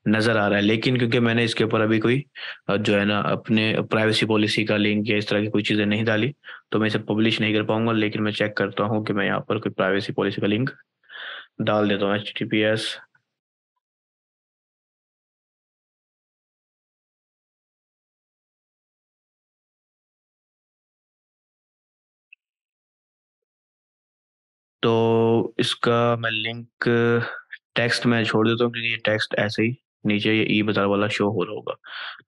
नज़र आ रहा है, लेकिन क्योंकि मैंने इसके ऊपर अभी कोई जो है ना अपने प्राइवेसी पॉलिसी का लिंक या इस तरह की कोई चीज़ें नहीं डाली, तो मैं इसे पब्लिश नहीं कर पाऊंगा। लेकिन मैं चेक करता हूँ कि मैं यहाँ पर कोई प्राइवेसी पॉलिसी का लिंक डाल देता हूँ, HTTPS। तो इसका मैं लिंक टेक्स्ट में छोड़ देता हूँ, क्योंकि ये टेक्स्ट ऐसे ही नीचे ये ई बाजार वाला शो हो रहा होगा।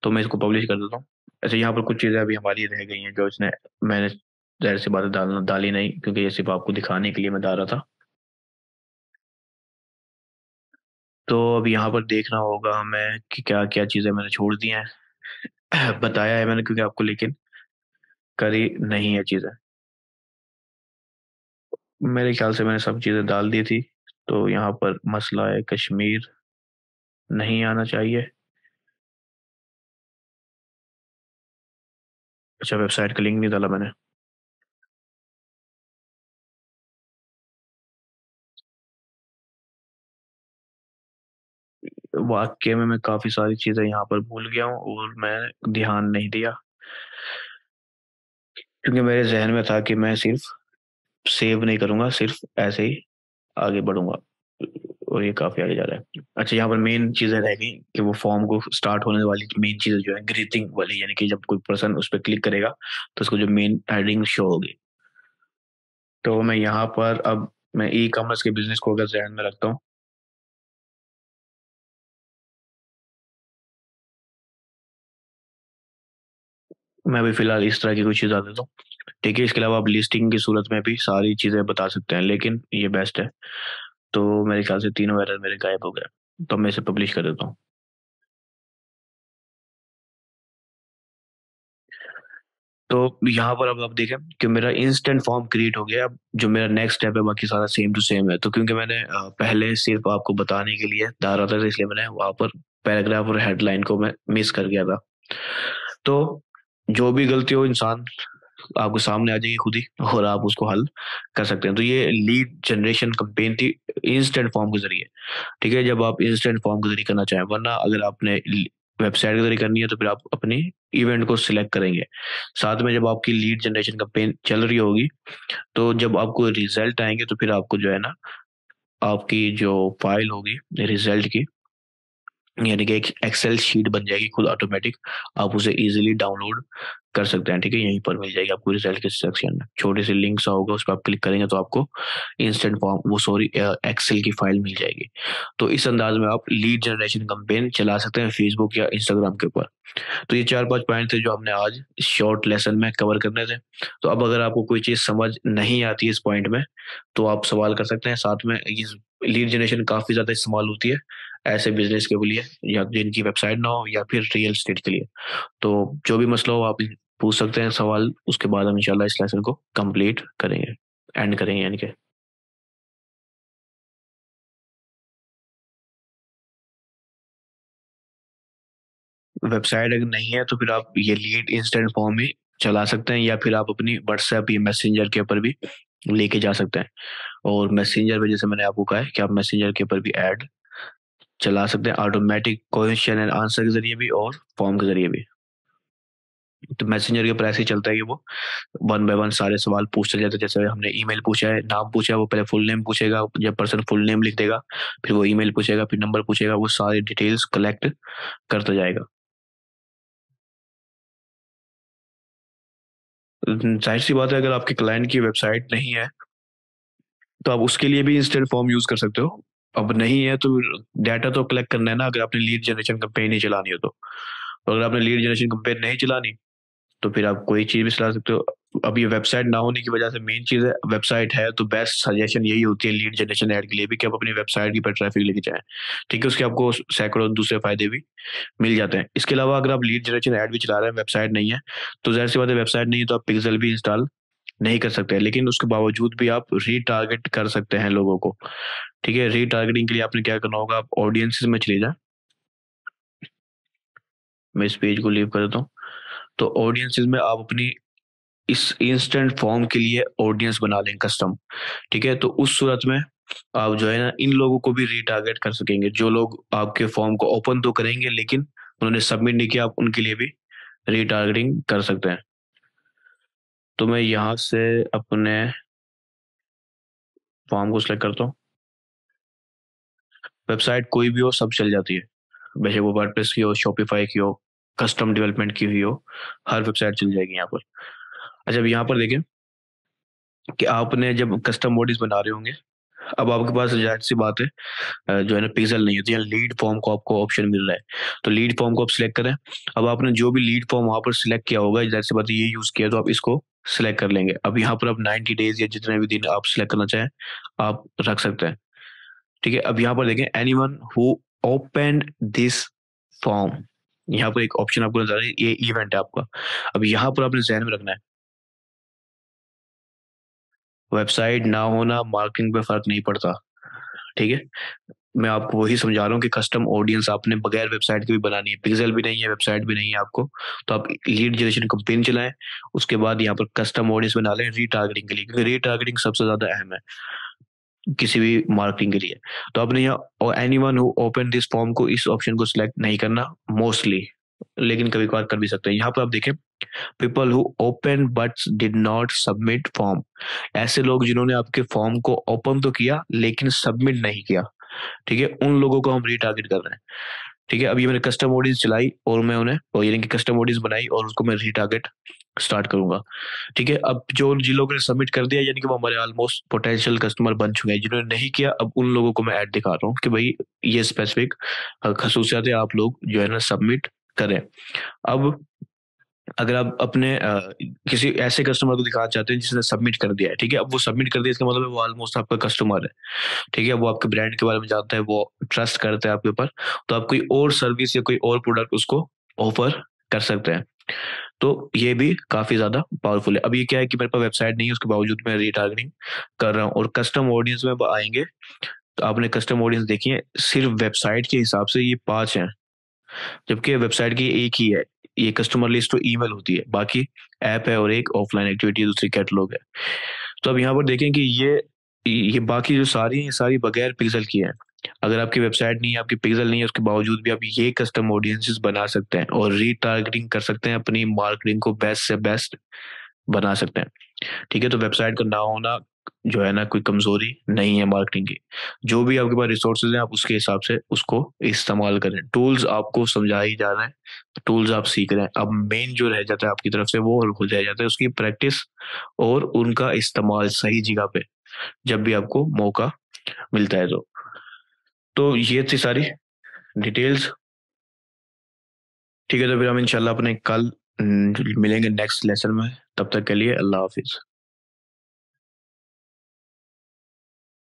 तो मैं इसको पब्लिश कर देता हूँ। ऐसे यहाँ पर कुछ चीज़ें अभी हमारी रह गई हैं जो इसने, मैंने ज़ाहिर सी बात है डाली नहीं, क्योंकि ये सिर्फ आपको दिखाने के लिए मैं डाल रहा था। तो अब यहाँ पर देखना होगा हमें कि क्या क्या चीज़ें मैंने छोड़ दी हैं। बताया है मैंने क्योंकि आपको, लेकिन करी नहीं है चीज़ें। मेरे ख्याल से मैंने सब चीज़ें डाल दी थी। तो यहाँ पर मसला है कश्मीर नहीं आना चाहिए। अच्छा, वेबसाइट का लिंक नहीं डाला मैंने। वाकई में मैं काफ़ी सारी चीज़ें यहाँ पर भूल गया हूँ और मैं ध्यान नहीं दिया, क्योंकि मेरे जहन में था कि मैं सिर्फ सेव नहीं करूँगा, सिर्फ ऐसे ही आगे बढ़ूंगा, और ये काफ़ी आगे जा रहा है। अच्छा, यहाँ पर मेन चीज़ें रह गई कि वो फॉर्म को स्टार्ट होने वाली मेन चीज़ जो है ग्रीटिंग वाली, यानी कि जब कोई पर्सन उस पर क्लिक करेगा तो उसको जो मेन हेडिंग शो होगी। तो मैं यहाँ पर अब, मैं ई कॉमर्स के बिजनेस को अगर ध्यान में रखता हूँ, मैं अभी फिलहाल इस तरह की कुछ चीज़ देता हूँ। ठीक है, इसके अलावा आप लिस्टिंग की सूरत में भी सारी चीज़ें बता सकते हैं, लेकिन ये बेस्ट है। तो मेरे ख्याल से तीनों एरर मेरे गायब हो गए, तो मैं इसे पब्लिश कर देता हूँ। तो यहाँ पर अब आप देखें कि मेरा इंस्टेंट फॉर्म क्रिएट हो गया। अब जो मेरा नेक्स्ट स्टेप है बाकी सारा सेम टू सेम है। तो क्योंकि मैंने पहले सिर्फ आपको बताने के लिए डाल रहा था, तो इसलिए मैंने वहां पर पैराग्राफ और हेडलाइन को मैं मिस कर गया था। तो जो भी गलती हो इंसान आपको सामने आ जाएगी खुद ही, और आप उसको हल कर सकते हैं। तो ये लीड जनरेशन कैंपेन थी इंस्टेंट फॉर्म के जरिए। ठीक है, जब आप इंस्टेंट फॉर्म के जरिए करना चाहें, वरना अगर आपने वेबसाइट के जरिए करनी है तो फिर आप अपनी इवेंट को सिलेक्ट करेंगे। साथ में जब आपकी लीड जनरेशन कैंपेन चल रही होगी, तो जब आपको रिजल्ट आएंगे तो फिर आपको जो है ना, आपकी जो फाइल होगी रिजल्ट की, यानी कि एक एक्सेल शीट बन जाएगी खुद ऑटोमेटिक। आप उसे इजीली डाउनलोड कर सकते हैं। ठीक है, यहीं पर मिल जाएगी आपको रिजल्ट के सेक्शन में, छोटे से लिंक सा होगा, उस पर आप क्लिक करेंगे तो आपको इंस्टेंट फॉर्म वो सॉरी एक्सेल की फाइल मिल जाएगी। तो इस अंदाज में आप लीड जनरेशन कैंपेन चला सकते हैं फेसबुक या इंस्टाग्राम के ऊपर। तो ये 4-5 पॉइंट थे जो हमने आज शॉर्ट लेसन में कवर करने थे। तो अब अगर आपको कोई चीज़ समझ नहीं आती है इस पॉइंट में, तो आप सवाल कर सकते हैं। साथ में ये लीड जनरेशन काफ़ी ज़्यादा इस्तेमाल होती है ऐसे बिज़नेस के लिए, या जिनकी वेबसाइट ना हो, या फिर रियल एस्टेट के लिए। तो जो भी मसला हो आप पूछ सकते हैं सवाल, उसके बाद हम इंशाल्लाह इस लेसन को कंप्लीट करेंगे, एंड करेंगे यानी कि। वेबसाइट अगर नहीं है तो फिर आप ये लीड इंस्टेंट फॉर्म ही चला सकते हैं, या फिर आप अपनी व्हाट्सएप या मैसेंजर के ऊपर भी लेके जा सकते हैं। और मैसेंजर पे जैसे मैंने आपको कहा है कि आप मैसेंजर के ऊपर भी ऐड चला सकते हैं, ऑटोमेटिक क्वेश्चन एंड आंसर के जरिए भी और फॉर्म के जरिए भी। तो मैसेंजर के ऊपर ऐसे ही चलता है कि वो वन बाय वन सारे सवाल पूछते जाते हैं। जैसे हमने ईमेल पूछा है, नाम पूछा है, वो पहले फुल नेम पूछेगा, जब पर्सन फुल नेम लिख देगा फिर वो ईमेल पूछेगा, फिर नंबर पूछेगा, वो सारी डिटेल्स कलेक्ट करता जाएगा। जाहिर सी बात है, अगर आपके क्लाइंट की वेबसाइट नहीं है तो आप उसके लिए भी इंस्टेंट फॉर्म यूज कर सकते हो। अब नहीं है तो डाटा तो कलेक्ट करना है ना, अगर आपने लीड जनरेशन कैंपेन नहीं चलानी हो तो। और अगर आपने लीड जनरेशन कैंपेन नहीं चलानी, तो फिर आप कोई चीज भी चला सकते हो। अब ये वेबसाइट ना होने की वजह से मेन चीज है, वेबसाइट है तो बेस्ट सजेशन यही होती है लीड जनरेशन ऐड के लिए भी, कि आप अपनी वेबसाइट की पर ट्रैफिक लेके जाएं। ठीक है, उसके आपको सैकड़ों दूसरे फायदे भी मिल जाते हैं। इसके अलावा अगर आप लीड जनरेशन ऐड भी चला रहे हैं, वेबसाइट नहीं है, तो जाहिर सी बात है वेबसाइट नहीं है तो आप पिक्सल भी इंस्टॉल नहीं कर सकते, लेकिन उसके बावजूद भी आप रीटारगेट कर सकते हैं लोगों को। ठीक है, रीटारगेटिंग के लिए आपने क्या करना होगा, आप ऑडियंसेस में चले जाएं। मैं इस पेज को लीव कर देता हूँ। तो ऑडियंसेस में आप अपनी इस इंस्टेंट फॉर्म के लिए ऑडियंस बना लें कस्टम। ठीक है, तो उस सूरत में आप जो है ना इन लोगों को भी रीटारगेट कर सकेंगे, जो लोग आपके फॉर्म को ओपन तो करेंगे लेकिन उन्होंने सबमिट नहीं किया, आप उनके लिए भी रीटारगेटिंग कर सकते हैं। तो मैं यहाँ से अपने फॉर्म को सिलेक्ट करता हूँ। वेबसाइट कोई भी हो सब चल जाती है, वैसे वो वर्डप्रेस की हो, शॉपिफाई की हो, कस्टम डेवलपमेंट की हुई हो, हर वेबसाइट चल जाएगी यहाँ पर। अच्छा, अब यहाँ पर देखें कि आपने जब कस्टम बॉडीज बना रहे होंगे, अब आपके पास जाहिर सी बात है जो है ना पिक्सल नहीं होती, यहाँ लीड फॉर्म को आपको ऑप्शन मिल रहा है। तो लीड फॉर्म को आप सिलेक्ट करें। अब आपने जो भी लीड फॉर्म वहां पर सिलेक्ट किया होगा, जाहिर सी बात है ये यूज किया, तो आप इसको सिलेक्ट कर लेंगे। अब यहाँ पर आप 90 डेज या जितने भी दिन आप सिलेक्ट करना चाहें आप रख सकते हैं। ठीक है, अब यहाँ पर देखें anyone who open this form, यहाँ पर एक ऑप्शन आपको नजर आ रहा है, ये इवेंट है आपका। अब यहाँ पर आपने ध्यान में रखना है, वेबसाइट ना होना मार्केटिंग पे फर्क नहीं पड़ता। ठीक है, मैं आपको वही समझा रहा हूँ कि कस्टम ऑडियंस आपने बगैर वेबसाइट के भी बनानी है, पिक्सल भी नहीं है, वेबसाइट भी नहीं है आपको, तो आप लीड जनरेशन कैंपेन चलाएं। उसके बाद यहाँ पर कस्टम ऑडियंस बना लें रीटारगेटिंग के लिए, क्योंकि रीटारगेटिंग सबसे ज्यादा अहम है किसी भी मार्केटिंग के लिए। तो आपने यहाँ anyone who open this form को, इस ऑप्शन को सिलेक्ट नहीं करना मोस्टली, लेकिन कभी कभार कर भी सकते हैं। यहाँ पर आप देखें people who open but did not submit form, ऐसे लोग जिन्होंने आपके फॉर्म को ओपन तो किया लेकिन सबमिट नहीं किया। ठीक है, उन लोगों को हम रीटारगेट कर रहे हैं। ठीक है, अभी मैंने कस्टम ऑडियंस चलाई और मैं उन्हें, और यानी कि कस्टम ऑडियंस बनाई और उसको मैं रीटारगेट स्टार्ट करूंगा। ठीक है, अब जो जिन लोगों ने सबमिट कर दिया यानी कि वो हमारे ऑलमोस्ट पोटेंशियल कस्टमर बन चुके हैं। जिन्होंने नहीं किया, अब उन लोगों को मैं ऐड दिखा रहा हूँ कि भाई ये स्पेसिफिक खसूसियात है, आप लोग जो है ना सबमिट करें। अब अगर आप अपने किसी ऐसे कस्टमर को दिखाना चाहते हैं जिसने सबमिट कर दिया है, ठीक है, अब वो सबमिट कर दिया इसका मतलब है वो ऑलमोस्ट आपका कस्टमर है, ठीक है, वो आपके ब्रांड के बारे में जानता है, वो ट्रस्ट करता है आपके ऊपर, तो आप कोई और सर्विस या कोई और प्रोडक्ट उसको ऑफर कर सकते हैं। तो ये भी काफी ज्यादा पावरफुल है। अब ये क्या है कि मेरे पास वेबसाइट नहीं है, उसके बावजूद मैं रीटारगेटिंग कर रहा हूँ। और कस्टम ऑडियंस में अब आएंगे तो आपने कस्टम ऑडियंस देखी है, सिर्फ वेबसाइट के हिसाब से ये 5 हैं, जबकि वेबसाइट की एक ही है। ये कस्टमर लिस्ट तो ईमेल होती है, बाकी ऐप है और एक ऑफलाइन एक्टिविटी दूसरी कैटलॉग है। तो अब यहाँ पर देखें कि ये बाकी जो सारी हैं ये सारी बगैर पिक्सल की है। अगर आपकी वेबसाइट नहीं है, आपकी पिक्सल नहीं है, उसके बावजूद भी आप ये कस्टम ऑडियंसेस बना सकते हैं और रीटारगेटिंग कर सकते हैं, अपनी मार्केटिंग को बेस्ट से बेस्ट बना सकते हैं। ठीक है, तो वेबसाइट का ना होना जो है ना कोई कमजोरी नहीं है मार्केटिंग की। जो भी आपके पास रिसोर्सेज हैं आप उसके हिसाब से उसको इस्तेमाल करें। टूल्स आपको समझा ही जा रहे हैं, टूल्स आप सीख रहे हैं। अब मेन जो रह जाता है आपकी तरफ से वो हो रह जाता है उसकी प्रैक्टिस और उनका इस्तेमाल सही जगह पे, जब भी आपको मौका मिलता है। तो ये थी सारी डिटेल्स। ठीक है, तो फिर हम इंशाल्लाह अपने कल मिलेंगे नेक्स्ट लेसन में। तब तक के लिए अल्लाह हाफिज।